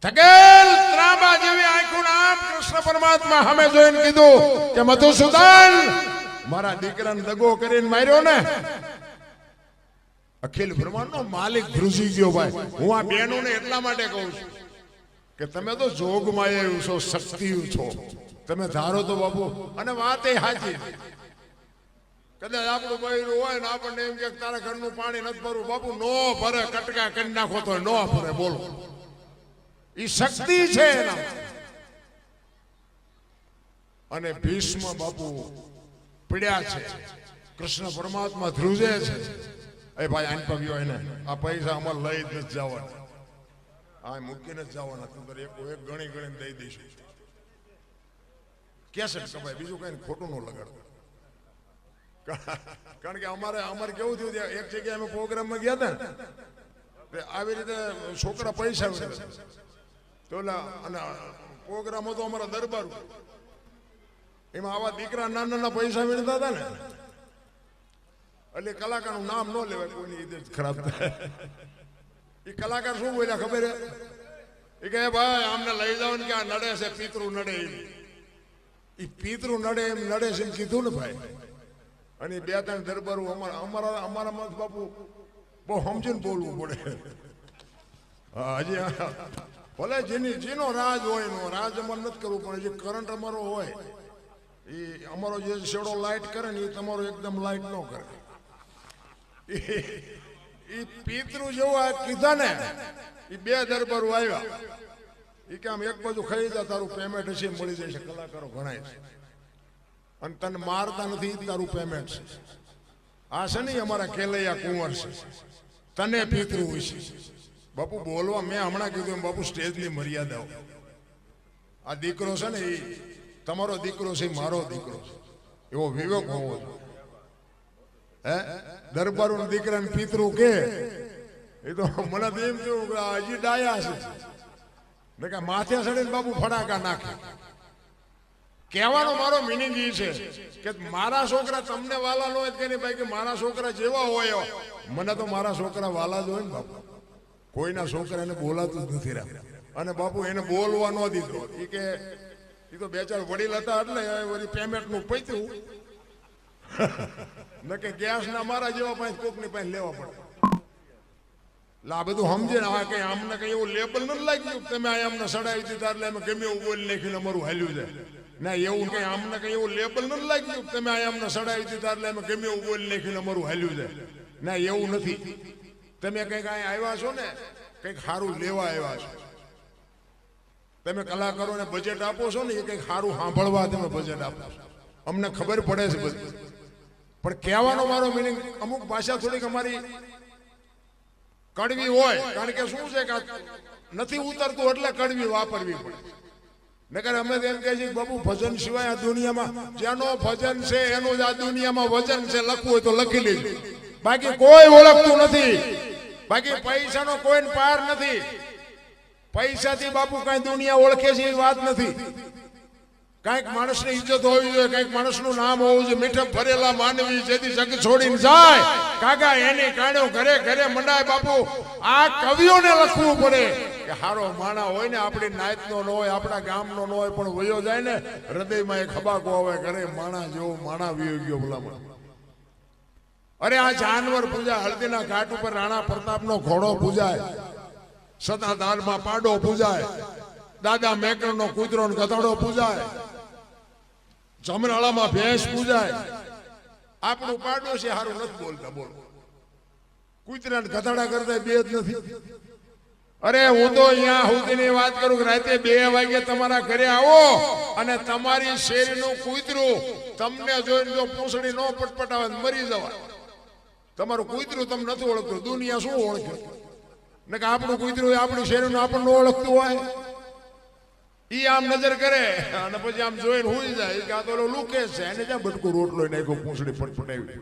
થકેલ ત્રાંબા જેવી આંખોનું નામ કૃષ્ણ પરમાત્મા સામે જોઈને કીધું કે મધુસૂદન, મારા દીકરાને દગો કરીને માર્યો ને. અખિલ બ્રહ્માંડનો માલિક ધ્રુજી ગયો ભાઈ. હું આ બહેનોને એટલા માટે કહું છું કે તમે તો જોગમાં આવ્યું છો, શક્તિ છો, તમે ધારો તો બાપુ. અને વાત એ સાચી. કદાચ આપણું બૈરું હોય ને આપણને એમ કે તારા ઘરનું પાણી નથી ભરવું, બાપુ નો ભરે, કટકા કરી નાખો તો નો ભરે. બોલો, એ શક્તિ છે એના. અને ભીષ્મ બાપુ પીડ્યા છે, કૃષ્ણ પરમાત્મા ધ્રુજે છે. એ ભાઈ આન પગ્યો એને આ પૈસા અમારે લઈ જ નથી જવાના, આ મૂકીને જ જવાના, તું એક ગણી ગણીને દઈ દઈશું. કેસેટ કપાય, બીજું કઈ ખોટું ન લગાડતું. કારણ કે અમારે કેવું થયું, એક જગ્યાએ અમે પ્રોગ્રામમાં ગયા હતા ને, આવી રીતે છોકરા પૈસા તો અને પ્રોગ્રામ હતો અમારા દરબાર, એમાં આવા દીકરા નાના નાના પૈસા વીણતા હતા ને, એટલે કલાકારનું નામ ન લેવાય, કોઈની ઈદ ખરાબ થાય. એ કલાકાર શું બોલ્યા ખબર હે? એ કહે ભાઈ આમને લઈ જાવ ને કે આ નડે છે, પિતૃ નડે. એ પિતૃ નડે એમ નડે છે એમ કીધું ને ભાઈ. અને બે ત્રણ દરબારો અમારામાં બાપુ બહુ સમજીને બોલવું પડે. હજી ભલે જેનો રાજ હોય એનો રાજ અમારે નથી કરવું, પણ જે કરંટ અમારો હોય એ અમારો જે શેડો લાઇટ કરે ને એ તમારો એકદમ લાઇટ ન કરે. એ પિતૃ જેવું કીધા ને, એ બે દરબારો આવ્યા. એ કે આમ એક બાજુ ખાઈ જા, તારું પેમેન્ટ હશે મળી જશે. કલાકારો ગણાય છે અને તને મારતા નથી, તારું પેમેન્ટ છે. આ છે ને અમારા કેલૈયા કુંવર છે, તને પિતૃ હોય છે. બાપુ બોલવા મેં હમણાં કીધું એમ બાપુ સ્ટેજની મર્યાદાઓ. આ દીકરો છે ને એ તમારો દીકરો છે, મારો દીકરો છે, એવો વિવેક હોવો જોઈએ. હે દરબારો દીકરાને પિતૃ કે એ તો મને તો એમ થયું કે હજી ડાયા છે ને, કે માથે ચડીને બાપુ ફડાકા નાખે. કહેવાનો મારો મિનિંગ એ છે કે મારા છોકરા તમને વાલા ન હોય કે નહીં ભાઈ, કે મારા છોકરા જેવા હોય, મને તો મારા છોકરા વાલા જ હોય ને બાપુ. કોઈના છોકરાને બોલાતું જ નથી રહ્યા. અને બાપુ એને બોલવા ન દીધો. એ કે એ તો બે ચાર વડીલ હતા એટલે પેમેન્ટ નું પૈતું ન કે ગેસ ના મારા જેવા પાસે કોકની પાસે લેવા પડે. આ બધું સમજે ને. આ કઈ અમને કઈ એવું લેબલ નથી લાગ્યું તમે આ અમને સડાવી દીધા એટલે અમે ગમે એવું બોલી નાખ્યું અમારું હાલ્યું જાય. ના એવું કઈ અમને કઈ એવું લેબલ નથી લાગ્યું તમે આ અમને સડાવી દીધા એટલે અમે ગમે એવું બોલી નાખ્યું અમારું હાલ્યું જાય. ના એવું નથી. તમે કઈક અહીંયા આવ્યા છો ને, કઈક સારું લેવા આવ્યા છો. તમે કલાકારોને બજેટ આપો છો ને, એ કઈક સારું સાંભળવા તમે બજેટ આપો છો. અમને ખબર પડે છે બધી. પણ કહેવાનો મારો મિનિંગ અમુક ભાષા થોડીક અમારી કડવી હોય. કારણ કે શું છે કે નથી ઉતરતું એટલે કડવી વાપરવી પડે. નકર અમે એમ કહે છે બાબુ ભજન સિવાય આ દુનિયામાં જેનો ભજન છે એનું જ આ દુનિયામાં વજન છે. લખવું હોય તો લખી લેજો, બાકી કોઈ ઓળખતું નથી. બાકી પૈસાનો કોઈ પાર નથી. પૈસાથી બાપુ કઈ દુનિયા ઓળખે છે એ વાત નથી. કઈક માણસની ઇજ્જત હોવી જોઈએ, કઈક માણસનું નામ હોવું જોઈએ. મીઠપ ભરેલા માનવી જેથી જગ છોડીને જાય કાકા એની કાણ્યો ઘરે ઘરે મંડાય. બાપુ આ કવિઓને લખવું પડે કે હારો માણા હોય ને, આપણી નાતનો ન હોય, આપણા ગામનો ન હોય, પણ વયો જાય ને હૃદયમાં એક ખબાકો આવે, ઘરે માણા જેવો માણા વયો ગયો ભલામણ. અરે આ જાનવર પૂજા, હળદીના ઘાટ ઉપર રાણા પ્રતાપનો ઘોડો પૂજાય, સતાધારમાં પાડો પૂજાય, દાદા મેકરનો કૂતરો ને ગધાડો પૂજાય, જમરાળામાં ભેંસ પૂજાય. આપણું પાડોશી હારું નથી બોલતા. બોલો, કૂતરા ગધાડા કરતા બે જ નથી. અરે હું તો અહીંયા સુધીની વાત કરું કે રાતે 2 વાગે તમારા ઘરે આવો અને તમારી શેરીનું કૂતરું તમને જોઈને જો પૂંછડી નો પટપટાવે મરી જવાય. તમારું કૂતરું તમને નથી ઓળખતું, દુનિયા શું ઓળખે? ને કે આપણું કૂતરું આપણી શેરીનું આપણને ઓળખતું હોય. ઈ આમ નજર કરે અને પછી આમ જોઈને હુઈ જાય કે આ તો લુકે છે, એને જ્યાં બટકું રોટલો નાખ્યો પૂંછડી પટપટાવી.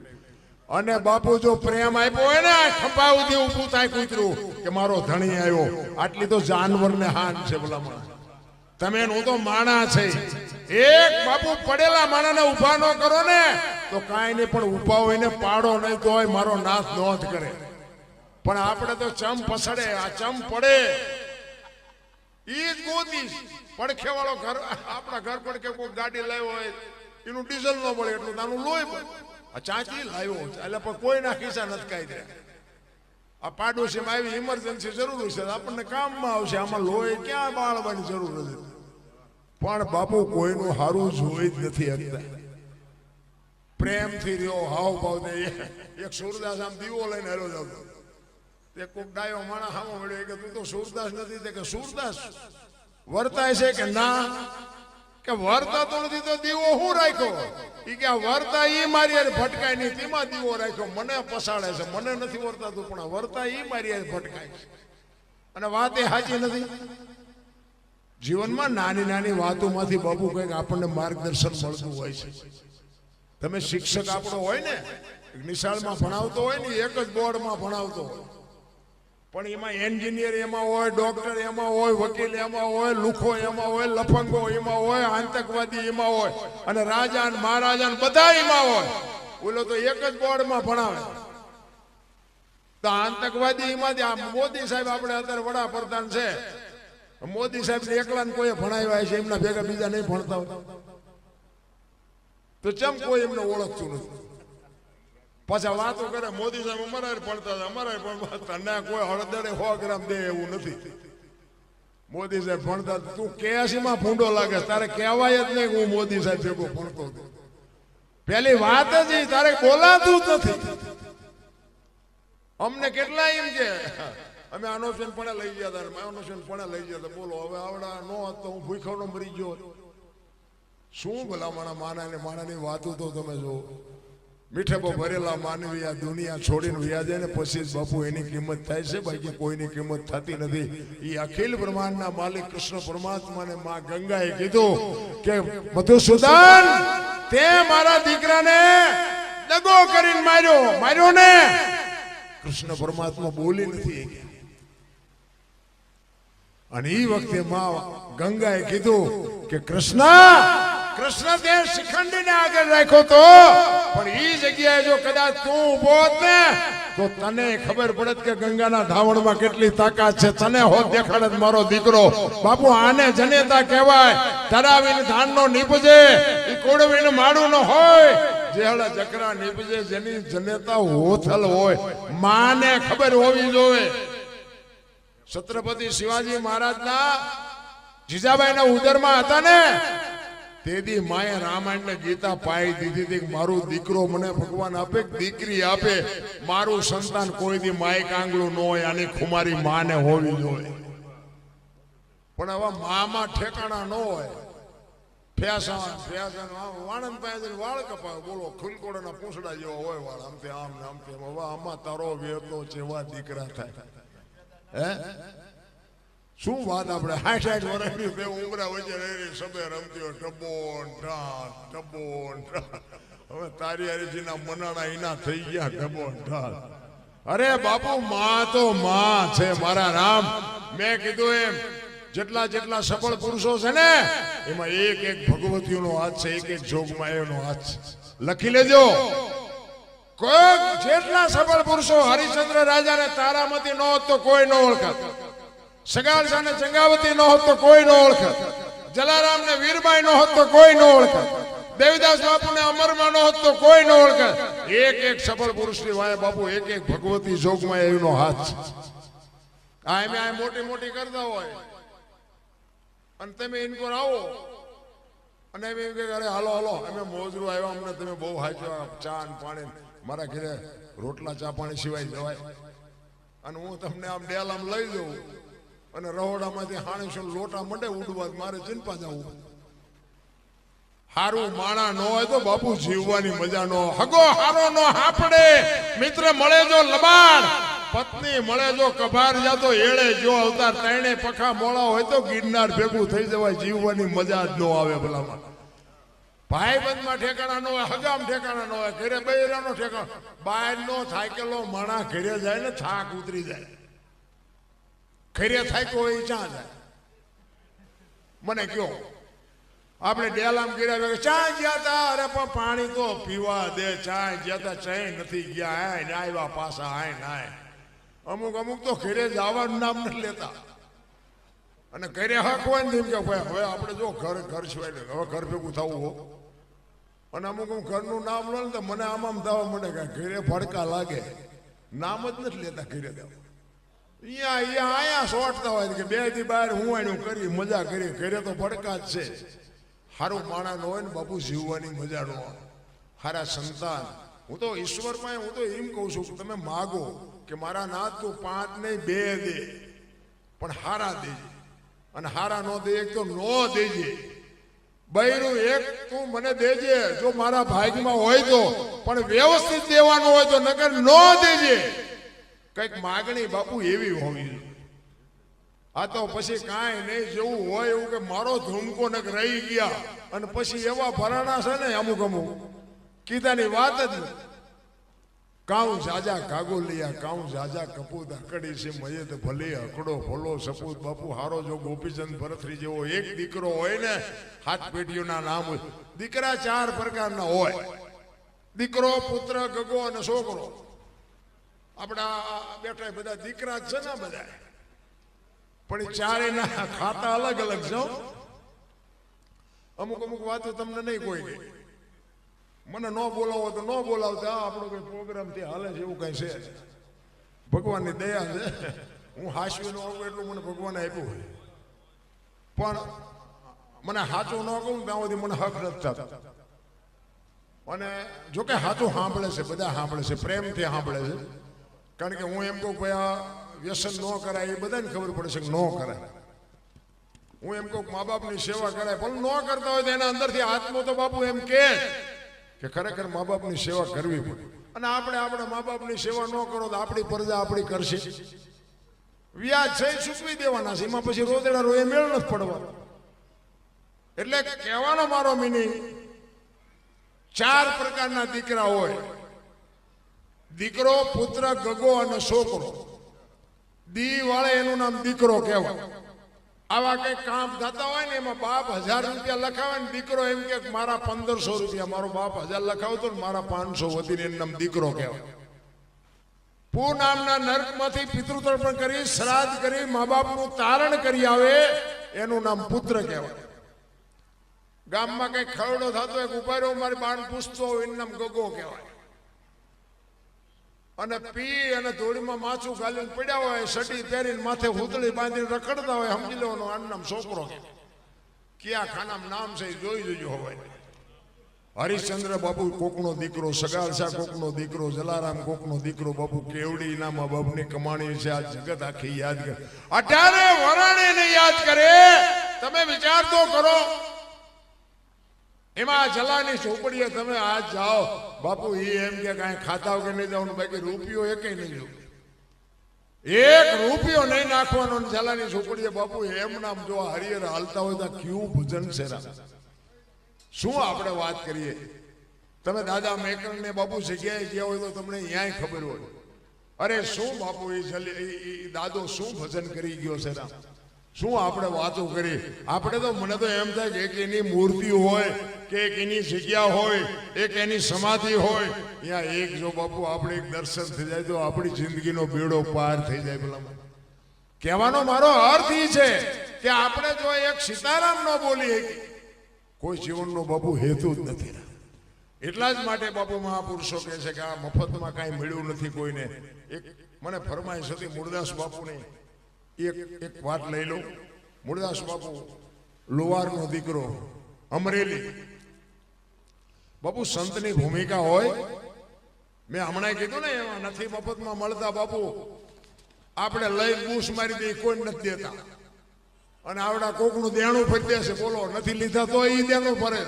અને બાપુ જો પ્રેમ આપ્યો હોય ને, ખંભા સુધી ઊભું થાય કૂતરું કે મારો ધણી આવ્યો. આટલી તો જાનવરને હાન છે ભલામણ. તમે હું તો માણા છે. એક બાપુ પડેલા માણાને ઊભા ન કરો ને તો કાંઈ નહીં, પણ ઊભા હોય ને પાડો નહીં તો હોય મારો નાશ નોંધ કરે. પણ આપણે તો ચમ પસડે, આ ચમ પડે ઈ જ ગોતી. પડખે વાળો ઘર, આપણા ઘર પડખે કોઈ ગાડી લાવ્યો હોય એનું ડીઝલ ન મળે એટલું નાનું લોહી પડે. ચાંચી લાવ્યો એટલે પણ કોઈના ખિસ્સા નથી કાઢી દે. આ પાડોશીમાં આવી ઇમરજન્સી જરૂર છે આપણને કામમાં આવશે, આમાં લોહી ક્યાં બાળવાની જરૂર નથી. પણ બાપુ કોઈનું હારું જોઈ જ નથી શકતા. પ્રેમથી રહ્યો, હાવ ભાવ દે. એક સુરદાસ આમ દીવો લઈને હેરો જતો, તે કોક ડાયો માણસ સામો મળ્યો કે તું તો સુરદાસ નથી. તે કે સુરદાસ વર્તાય છે કે ના? કે વર્તાતો નથી તો દીવો હું રાખ્યો? ઈ કે વર્તા ઈ મારી યાર ભટકાય નહીં, તેમાં દીવો રાખ્યો. મને પસાડે છે, મને નથી વર્તાતું, પણ વર્તા ઈ મારી યાર ભટકાય છે. અને વાત એ સાચી નથી. જીવનમાં નાની નાની વાતોમાંથી બાપુ કંઈક આપણને માર્ગદર્શન મળતું હોય છે. તમે શિક્ષક આપણો હોય ને, નિશાળમાં ભણાવતો હોય ને, એક જ બોર્ડમાં ભણાવતો હોય, પણ એમાં એન્જિનિયર એમાં હોય, ડોક્ટર એમાં હોય, વકીલ એમાં હોય, લુખો એમાં હોય, લફંગો એમાં હોય, આતંકવાદી એમાં હોય, અને રાજા ને મહારાજા બધા એમાં હોય. બોલો તો એક જ બોર્ડમાં ભણાવે. તો આતંકવાદી એમાંથી આ મોદી સાહેબ આપણે અત્યારે વડાપ્રધાન છે, મોદી સાહેબ એકલાને કોઈ ભણાવ્યા છે, એમના ભેગા બીજા નહીં ભણતા હોય તો ચમ કોઈ એમને ઓળખતું નથી. પાછા વાતો કરે મોદી સાહેબ અમારા ભણતા હતા, અમારા ભણતા. તને કોઈ હળદરે 100 ગ્રામ દે એવું નથી. મોદી સાહેબ ભણતા, તું 81 માં ભૂંડો લાગે, તારે કહેવાય જ નહીં હું મોદી સાહેબ ભેગો ભણતો હતો. પેલી વાત જ તારે બોલાતું જ નથી. અમને કેટલા એમ કે અમે આનોશન પણ લઈ ગયા હતા, આનોશન પણ લઈ ગયા હતા. બોલો હવે આવડા નો હતો હું ભૂખ્યો મરી ગયો. શું ભલામણા માણાની વાતો તો તમે જો. મીઠેબો ભરેલા માનવી આ દુનિયા છોડીને વ્યા જાય ને પછી જ બાપુ એની કિંમત થાય છે, બાકી કોઈની કિંમત થતી નથી. એ અખિલ બ્રહ્માંડના માલિક કૃષ્ણ પરમાત્માને માં ગંગાએ કીધું કે મધુસૂદન તે મારા દીકરાને દગો કરીને માર્યો ને. કૃષ્ણ પરમાત્મા બોલી નથી. અને એ વખતે માં ગંગાએ કીધું કે કૃષ્ણ તે શિખંડીને આગળ રાખ્યો તો, પણ એ જગ્યાએ જો કદાચ તું ઉભો હોત ને તો તને ખબર પડત કે ગંગાના ધાવણમાં કેટલી તાકાત છે. તને હોત દેખાડત મારો દીકરો. બાપુ આને જનેતા કહેવાય. તરાવીને ધાનનો નીપજે એ કોડવીને માળું ન હોય, જેહળા જકરા નીપજે જેની જનેતા હોથલ હોય. માને ખબર હોવી જોઈએ. છત્રપતિ શિવાજી મહારાજના જીજાબાઈના ઉદરમાં હતા ને, તેથી માએ રામાયણ ને ગીતા પાઈ દીધી હતી કે મારું દીકરો મને ભગવાન આપે, દીકરી આપે. મારું સંતાન કોઈ દી માય કાંગળું ન હોય, આની ખુમારી માને હોવી જોઈએ. પણ હવે મામાં ઠેકાણા ન હોય. વાણંદ પાસે વાળ કપાવે. બોલો ખુલકોડાના પૂંછડા જેવા હોય વાળ, આમ તે આમ ને આમ તેમ. હવે આમાં તારો વેતો જેવા દીકરા થાય. હે શું વાત. આપણે 60 વર્ષની બે ઉમરા વચ્ચે રહી સબે રમતી હોય ટબો ટબો. હવે તારી હરીજીના મનાણા એના થઈ ગયા ટબો ઢાલ. અરે બાપુ માં તો માં છે મારા રામ. મેં કીધું એમ જેટલા સફળ પુરુષો છે ને એમાં એક ભગવતીઓનો હાથ છે, એક જોગમાયાનો હાથ છે. લખી લેજો. કોઈ જેટલા સફળ પુરુષો, હરિશ્ચંદ્ર રાજાને તારામતી ન હોત તો કોઈ ન ઓળખત. સગાળસા ને ચંગાવતી ન હોત તો કોઈ ન ઓળખત. જલારામ ને વીરબાઈ ન હોત તો કોઈ ન ઓળખત. દેવીદાસ બાપુ ને અમરમાં ન હોત તો કોઈ ન ઓળખત. એક સફળ પુરુષની વાય બાપુ એક ભગવતી જોગમાં એનો હાથ છે. આ મોટી કરતા હોય અને તમે ઇનકોર આવો અને એમ કે અરે હાલો અમે મોજરું આવ્યા, અમને તમે બહુ હાચવા ચા ને પાણી. મારા ઘરે રોટલા ચા પાણી સિવાય જવાય. અને હું તમને આમ ડેલ આમ લઈ જઉં અને રહોડામાંથી હાણીશું લોટા મંડે ઉડવા, મારે ચિંતા જવું. હારું માણા ન હોય તો બાપુ જીવવાની મજા ન. હગો હારો નો હાપડે, મિત્ર મળે જો લબાડ, પત્ની મળે જો કભાર, જાતો એળે જો અવતાર. ત્રણે પખા મોળા હોય તો ગિરનાર ભેગું થઈ જવાય. જીવવાની મજા જ ન આવે. ભલામાં ભાઈબંધમાં ઠેકાણા ન હોય, હગામ ઠેકાણા ન હોય, ઘરે બૈરાનો ઠેકાણો. બહાર નો થાકેલો માણા ઘરે જાય ને થાક ઉતરી જાય. ઘરે થાક્યો હોય ચા જાય. મને કયો આપણે ડેલામ ગીરા ચા ગયા તા, અરે પણ પાણી તો પીવા દે. ચા ગયા તા ચા નથી ગયા. હાય ને આવ્યા પાછા હાય નાય. અમુક તો ઘરે જવાનું નામ નથી લેતા. અને ઘરે હક હોય ને કે હવે આપણે જો ઘર સિવાય હવે ઘર ભેગું થવું હો. અને અમુક ઘરનું નામ લો ને તો મને આમ થવા મને ઘરે ભડકા લાગે. નામ જ નથી લેતા ઘરે દેવા. અહીંયા સોટતા હોય કે 2 દી બહાર હું આનું કરી મજા કરી. ઘરે તો ભડકા જ છે. સારું માણસ હોય ને બાપુ જીવવાની મજા નો આવે. સારા સંતાન હું તો ઈશ્વરમાં હું તો એમ કહું છું કે તમે માગો કે મારા નાથ તું 5 નહીં 2 દે, પણ હારા દેજે. અને હારા નો દે એક તો નો દેજે. બૈરું એક તું મને દેજે જો મારા ભાગ્યમાં હોય તો, પણ વ્યવસ્થિત દેવાનું હોય તો, નકર નો દેજે. કઈક માગણી બાપુ એવી હોવી જોઈએ. આ તો પછી કાંઈ નહીં જેવું હોય એવું કે મારો ધૂમકો નક રહી ગયા અને પછી એવા ભરાણા છે ને અમુક કીધાની વાત જ નથી. કાઉ જાજા કાગોલિયા કાઉ જાજા કપૂત અકડી છે મયે ભલે અકડો ભલો સપૂત. બાપુ હારો જો ગોપીચંદ ભરતરી જેવો એક દીકરો હોય ને, 7 પેઢીઓના નામ હોય. દીકરા 4 પ્રકારના હોય: દીકરો, પુત્ર, ગગો અને છોકરો. આપણા બેઠા બધા દીકરા જ છે ને બધા, પણ 4 ખાતા અલગ અલગ છે. અમુક વાતો તમને નહીં કોઈ ગઈ. મને ન બોલાવો તો ન બોલાવતા, આપણો કઈ પ્રોગ્રામ ત્યાં હાલે છે એવું કઈ છે. ભગવાનની દયા છે. હું હાસ્યું ન આવું એટલું મને ભગવાને આપ્યું હોય, પણ મને સાચું ન કહું ત્યાં સુધી મને હક નથી થતા. અને જોકે સાચું સાંભળે છે, બધા સાંભળે છે, પ્રેમથી સાંભળે છે. કારણ કે હું એમ કહું ભાઈ આ વ્યસન ન કરાય એ બધાને ખબર પડે છે કે ન કરાય. હું એમ કહું મા બાપની સેવા કરાય, પણ ન કરતા હોય તો એના અંદરથી આત્મો તો બાપુ એમ કે ખરેખર મા બાપની સેવા કરવી પડે. અને આપણે આપણા મા બાપની સેવા ન કરો તો આપણી પ્રજા આપણી કરશે. વ્યાજ છે ચૂકવી દેવાના છે, એમાં પછી રોદેડા રોએ મેળ નથી પડવા. એટલે કહેવાનો મારો મિનિંગ 4 પ્રકારના દીકરા હોય: દીકરો, પુત્ર, ગગો અને છોકરો. દી વાળે એનું નામ દીકરો કહેવાય. આવા કઈ કામ થતા હોય ને એમાં બાપ 1000 રૂપિયા લખાવે ને દીકરો એમ કે મારા 1500 રૂપિયા, મારો બાપ 1000 લખાવતો ને મારા 500 વધીને એનું નામ દીકરો કહેવાય. પૂ નામના નર્કમાંથી પિતૃતર્પણ કરી, શ્રાદ્ધ કરી, મા બાપનું તારણ કરી આવે એનું નામ પુત્ર કહેવાય. ગામમાં કઈ ખરડો થતો એક ઉભા રહ્યો મારી બાણ પૂછતો હોય એનું નામ ગગો કહેવાય. અને પી અને ધૂળીમાં માછું ગાલીને પડ્યા હોય, સટી પહેરીને માથે હુતળી બાંધીને રખડતા હોય, સમજી લેવાનું આનું નામ છોકરો કહેવાય. ક્યાં ખાનામાં નામ છે જોઈ જોજો હવે. હરિશ્ચંદ્ર બાપુ કોકનો દીકરો, સગાર શાહ કોકનો દીકરો, જલારામ કોકનો દીકરો. બાપુ કેવડી ના મા બાપની કમાણી છે આ જગત આખી યાદ કરે. 18 વરાણે યાદ કરે. તમે વિચાર તો કરો. એમાં જલાની ઝોપડીએ તમે આજ જાઓ બાપુ, એ એમ કે કાંઈ ખાતા વગર નહીં જવાનું, બાકી રૂપિયો એકેય નહીં જવું. 1 રૂપિયો નહીં નાખવાનો. જલાની ઝોપડીએ બાપુ એમ નામ જો હરિયર હાલતા હોય તો કેવું ભજન છે. શું આપણે વાત કરીએ. તમે દાદા મેકર ને બાપુ જગ્યાએ ગયા હોય તો તમને અહીંયા ખબર હોય. અરે શું બાપુ એ દાદો શું ભજન કરી ગયો છે. શું આપણે વાતો કરી. આપણે તો મને તો એમ થાય કે એક એની મૂર્તિ હોય કે એક એની જગ્યા હોય, એક એની સમાધિ હોય, ત્યાં એક જો બાપુ આપણે એક દર્શન થઈ જાય તો આપણી જિંદગીનો બેડો પાર થઈ જાય. પેલા કહેવાનો મારો અર્થ એ છે કે આપણે જો એક સીતારામ ન બોલીએ કોઈ જીવનનો બાપુ હેતુ જ નથી. એટલા જ માટે બાપુ મહાપુરુષો કહે છે કે આ મફતમાં કાંઈ મળ્યું નથી કોઈને. એક મને ફરમાઈશ હતી મુરદાસ બાપુની, એક વાત લઈ લો. મુરદાસ બાપુ લુવારનો દીકરો, અમરેલી. બાપુ સંતની ભૂમિકા હોય. મેં હમણાં કીધું ને એમાં નથી મફતમાં મળતા બાપુ, આપણે લઈ બૂસ મારી દઈએ, કોઈ નથી દેતા. અને આવડા કોકનું દેણું ફરી દેશે. બોલો, નથી લીધા તો ઈ દેણું ફરે.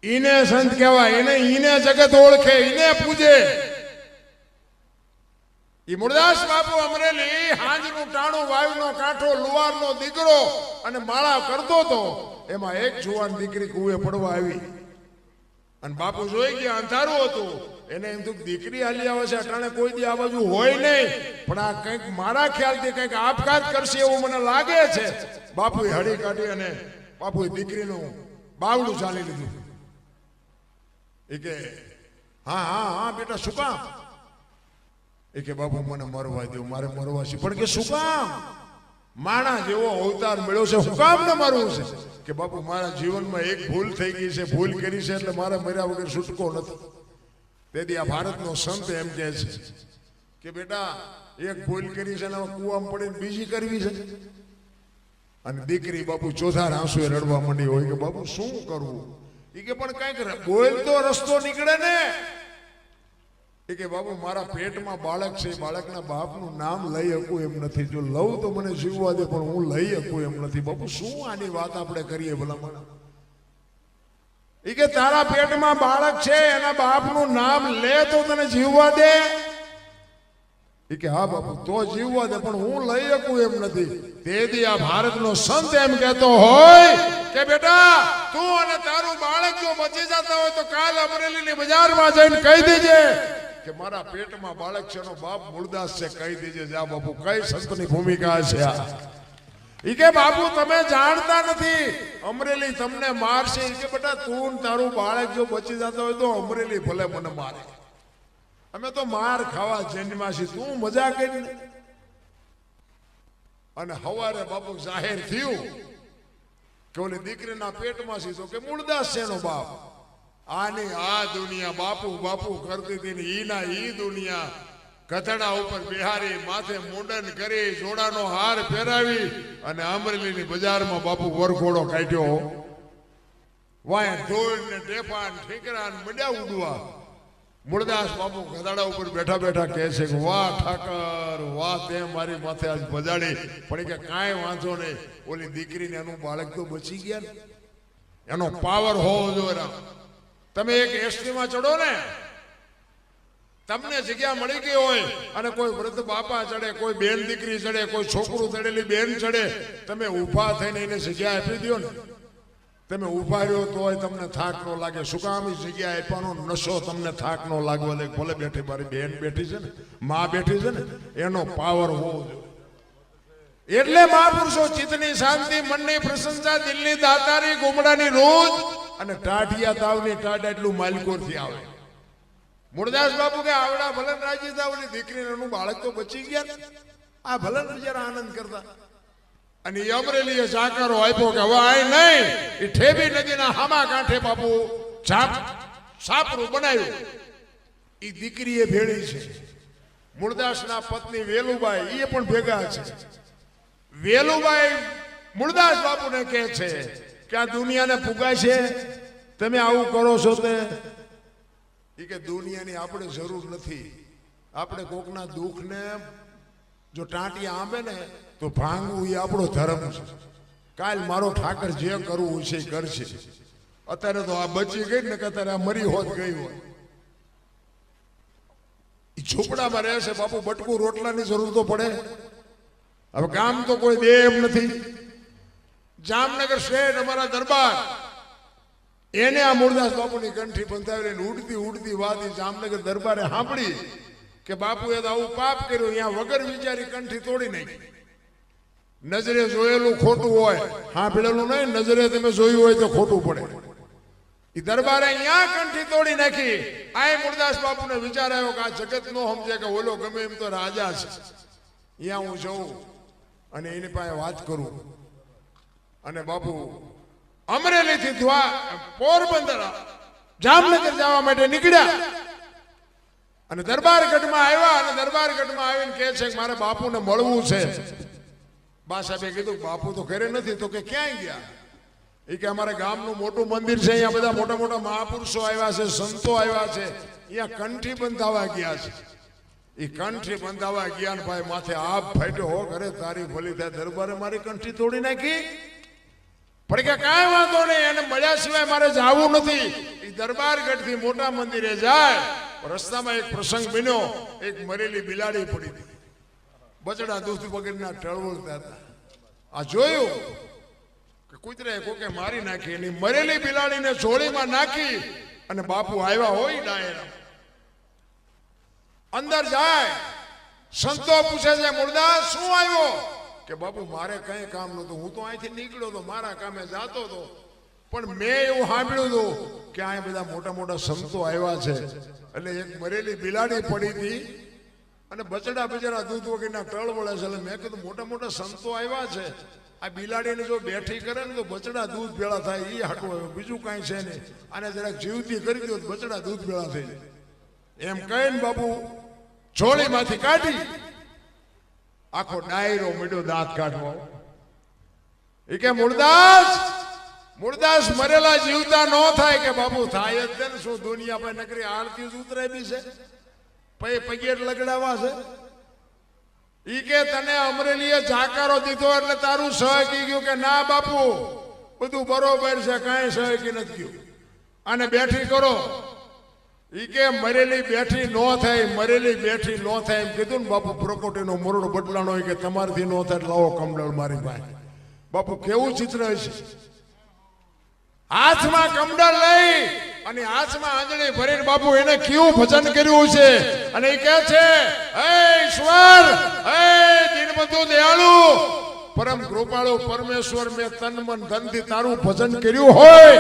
ઈને સંત કહેવાય. ઈને જગત ઓળખે, ઈને પૂજે. ઈ મુરદાસ બાપુ અમરેલી હાંજનું ટાણું, વાયુનો કાંઠો, લુવારનો દીકરો અને માળા કરતો તો. એમાં એક જુવાન દીકરી કુએ પડવા આવી અને બાપુ જોઈ ગયા, અંધારું હતું. એને એમ થયું દીકરી હાલી આવે છે, અટાણે કોઈ દી આ બાજુ હોય નહીં, પણ આ કંઈક મારા ખ્યાલથી કંઈક આપઘાત કરશે એવું મને લાગે છે. બાપુએ હળી કાઢી અને બાપુએ દીકરીનું બાવડું ચાલી લીધું. એ કે હા હા હા બેટા શું કામ? એ કે બાપુ મને મરવા દો, મારે મરવા છે. પણ કે શું કામ? માણા જેવો અવતાર મળ્યો છે, શું કામ ને મારવું છે? કે બાપુ મારા જીવનમાં એક ભૂલ થઈ ગઈ છે, ભૂલ કરી છે એટલે મારે મર્યા વગર છૂટકો નથી. તેથી આ ભારતનો સંત એમ કહે છે કે બેટા એક ભૂલ કરી છે ને કૂવામાં પડીને બીજી કરવી છે. અને દીકરી બાપુ ચોથા આંસુએ રડવા માંડી હોય કે બાપુ શું કરવું. એ કે પણ કઈક બોલ તો રસ્તો નીકળે ને. એ કે બાપુ મારા પેટમાં બાળક છે, બાળકના બાપનું નામ લઈ શકું એમ નથી. જો લઉં તો મને જીવવા દે, પણ હું લઈ શકું એમ નથી. બાપુ શું આની વાત આપણે કરીએ ભલામણ. એ કે તારા પેટમાં બાળક છે, એના બાપનું નામ લે તો તને જીવવા દે. એ કે હા બાપુ તો જીવવા દે, પણ હું લઈ શકું એમ નથી. તેથી આ ભારતનો સંત એમ કહેતો હોય કે બેટા તું અને તારું બાળક જો બચી જતા હોય તો કાલ અમરેલીની બજારમાં જઈને કહી દેજે કે મારા પેટમાં બાળક છે, એનો બાપ મૂળદાસ છે, કહી દેજે. જા બાપુ કઈ સંતની ભૂમિકા છે આ. ઈ કે બાપુ તમે જાણતા નથી, અમરેલી તમને મારશે. ઈ કે બેટા તું તારું બાળક જો બચી જતા હોય તો અમરેલી ભલે મને મારે, અમે તો માર ખાવા જન્મા છીએ, તું મજા કરી. અને હવારે બાપુ જાહેર થયું કે ઓલી દીકરીના પેટમાં છે તો કે મૂળદાસ છે એનો બાપ. આની આ દુનિયા બાપુ બાપુ કરતી હતી ને ઈના ઈ દુનિયા કથડા ઉપર બિહારી, માથે મુંડન કરી, જોડાનો હાર પહેરાવી અને અમરેલીની બજારમાં બાપુ વરઘોડો કાઢ્યો. વાય ઢોલ ને ટેપા ને ઠીકરા ને મંડ્યા ઉડવા. મૂળદાસ બાપુ ગધાડા ઉપર બેઠા બેઠા કહે છે કે વાહ ઠાકર વાહ, તે મારી માથે આજ બજાડી. પણ કે કાંઈ વાંધો નહીં, ઓલી દીકરીને એનું બાળક તો બચી ગયા ને. એનો પાવર હોવો જોઈએ. તમે એક એસટીમાં ચડો ને, તમને જગ્યા મળી ગઈ હોય અને કોઈ વૃદ્ધ બાપા ચડે, કોઈ બેન દીકરી ચડે, કોઈ છોકરું ચડેલી બેન ચડે, તમે ઊભા થઈને એને જગ્યા આપી દો ને. તમે ઊભા રહ્યો તોય તમને થાક ન લાગે. શું કામ? જગ્યા આપવાનો નશો તમને થાક ન લાગવા દે. ભલે બેઠી મારી બેન બેઠી છે ને, માં બેઠી છે ને, એનો પાવર હોવો જોઈએ. એટલે મહાપુરુષો ચિત્તની શાંતિ, મનની પ્રશંસા, દિલની દાતારી, ગુમડાની રોજ અને ટાઢિયા તાવની ટાઢ એટલું માલકોરથી આવે. મૂળદાસ બાપુ કે આવડા ભલન રાજી હતા, ઓલી દીકરીનું બાળક તો બચી ગયા. આ ભલન બિચારા આનંદ કરતા. અને અમરેલીએ જાકારો આપ્યો કે હવે આય નહીં, એ ઠેબી નદીના હામા કાંઠે બાપુ છાપરું બનાવ્યું. એ દીકરીએ ભેળી છે. મૂળદાસના પત્ની વેલુબાઈ એ પણ ભેગા છે. વેલુબાઈ મૂળદાસ બાપુને કહે છે કે આ દુનિયાને ફુગાય છે, તમે આવું કરો છો તે. એ કે દુનિયાની આપણે જરૂર નથી. આપણે કોકના દુઃખને જો ટાંટિયા આંબે ને તો ભાંગવું એ આપણો ધર્મ છે. કાલ મારો ઠાકર જે કરવું છે એ કરશે. અત્યારે તો આ બચી ગઈ ને કે અત્યારે આ મરી હોત ગઈ હોય. એ ઝૂંપડામાં રહે છે બાપુ, બટકું રોટલાની જરૂર તો પડે. હવે કામ તો કોઈ દે એમ નથી. જામનગર શહેર અમારા દરબાર, એને આ મૂળદાસ બાપુની કંઠી બંધાવીને ઉડતી ઉડતી વાદી જામનગર દરબારે સાંભળી કે બાપુએ તો આવું પાપ કર્યું. અહીંયા વગર વિચારી કંઠી તોડી નાખી. નજરે જોયેલું ખોટું હોય, સાંભળેલું નહીં, નજરે તમે જોયું હોય તો ખોટું પડે. એ દરબારે અહીંયા કંઠી તોડી નાખી. આ મૂળદાસ બાપુને વિચાર આવ્યો કે આ જગત નો સમજે કે ઓલો ગમે એમ તો રાજા છે, અહીંયા હું જઉં અને એની પાસે વાત કરું. અને બાપુ અમરેલીથી પોરબંદર જામનગર જવા માટે નીકળ્યા અને દરબારગઢમાં આવ્યા. અને દરબારગઢમાં આવીને કહે છે કે મારે બાપુને મળવું છે. બા સાહેબે કીધું બાપુ તો ઘરે નથી. તો કે ક્યાંય ગયા? એ કે અમારે ગામનું મોટું મંદિર છે, અહીંયા બધા મોટા મોટા મહાપુરુષો આવ્યા છે, સંતો આવ્યા છે, અહીંયા કંઠી બંધાવા ગયા છે. એ કંઠી બંધાવા ગયા ને ભાઈ માથે આપ ફાટ્યો હો, ઘરે તારી ભલી થાય. દરબારે મારી કંઠી તોડી નાખી. પણ કે કાંઈ વાંધો નહીં, એને મળ્યા સિવાય મારે જવું નથી. એ દરબારગઢથી મોટા મંદિરે જાય. રસ્તામાં એક પ્રસંગ બન્યો. એક મરેલી બિલાડી પડી હતી. બચડા દૂધ વગરના ટળવળતા હતા. આ જોયું કે કૂતરાએ કોકે મારી નાખી. એની મરેલી બિલાડીને જોડીમાં નાખી અને બાપુ આવ્યા હોય ડાયરા. અંદર જાય, સંતો પૂછે છે મૂળદાસ શું આવ્યો? કે બાપુ મારે કઈ કામ નતું, હું તો અહીંથી નીકળ્યો તો, મારા કામે જાતો હતો. પણ મેં એવું સાંભળ્યું હતું કે અહીંયા બધા મોટા મોટા સંતો આવ્યા છે. એટલે એક મરેલી બિલાડી પડી હતી અને બચડા બિચારા દૂધ વગરના ટળ વળે છે. એટલે મેં કીધું મોટા મોટા સંતો આવ્યા છે, આ બિલાડીને જો બેઠી કરે ને તો બચડા દૂધ ભેળા થાય. એ હાટું આવ્યો, બીજું કાંઈ છે નહીં. આને જરાક જીવતી કરી દો બચડા દૂધ ભેળા થઈ જાય. એમ કહીને બાપુ જોડીમાંથી કાઢી આખો ડાયરો મીડો દાંત કાઢવો. એ કે મૂળદાસ મરેલા જીવતા ન થાય કે બાપુ થાય જ ને શું દુનિયા પર નકરી આરતી જ ઉતરાવી છે પગેટ લગડાવા છે. ઈ કે તને અમરેલીએ જાકારો દીધો એટલે તારું સહકી ગયું કે ના બાપુ બધું બરોબર છે કાંઈ સહકી નથી ગયું આને બેઠી કરો. ઈ કે મરેલી બેઠી ન થાય મરેલી બેઠી ન થાય એમ કીધું ને બાપુ પ્રકોટીનો મોરડો બદલાણો હોય કે તમારથી ન થાય લાવો કમડળ મારી પાસે. બાપુ કેવું ચિત્ર હશે. હાથમાં કમડળ લઈ અને હાથમાં આંજળી ભરીને બાપુ એને કેવું ભજન કર્યું છે. અને એ કહે છે હે ઈશ્વર હે દીનબંધુ દયાળુ પરમ કૃપાળુ પરમેશ્વર મેં તન મન ધનથી તારું ભજન કર્યું હોય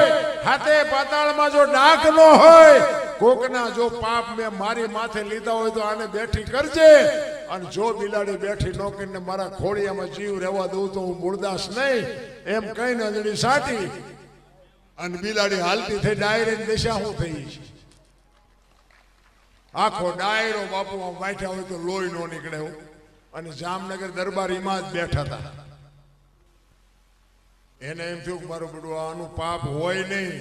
હાથે પાતાળમાં જો ડાક ન હોય કોકના જો પાપ મેં મારી માથે લીધા હોય તો આને બેઠી કરજે. અને જો બિલાડી બેઠી ન કરીને મારા ખોડિયામાં જીવ રહેવા દઉં તો હું મૂળદાસ નહીં એમ કહીને અંજળી સાટી અને બિલાડી હાલતી થઈ ડાયરેક્ટ દિશા હું થઈ. આખો ડાયરો બાપુ બેઠા હોય તો લોહી નો નીકળે. અને જામનગર દરબારીમાં જ બેઠા હતા. એને એમ થયું કે મારું બધું આનું પાપ હોય નહીં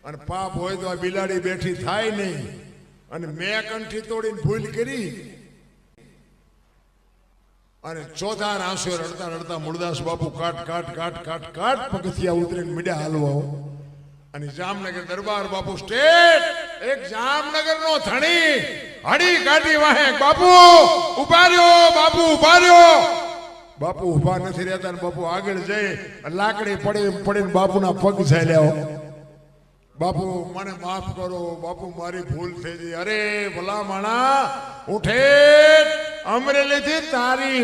અને પાપ હોય તો આ બિલાડી બેઠી થાય નહીં. અને મેં કંઠી તોડીને ભૂલ કરી અને ચોથા આંસુ રડતા રડતા મૂળદાસ બાપુ કાટ કાટ કાટ કાટ કાટ પગથિયા ઉતરીને મીડ્યા હાલવા. અને જામનગર દરબાર બાપુ સ્ટેટ એક જામનગર નો ધણી હડી કાઢી વાહે બાપુ ઉભા રહ્યો બાપુ ઉભા રહ્યો. બાપુ ઉભા નથી રહેતા ને બાપુ આગળ જઈ લાકડી પડીને બાપુના પગ ઝાલ્યા. બાપુ મને માફ કરો બાપુ મારી ભૂલ થઈ ગઈ. અરે ભલા માણા ઉઠે અમરેલીથી તારી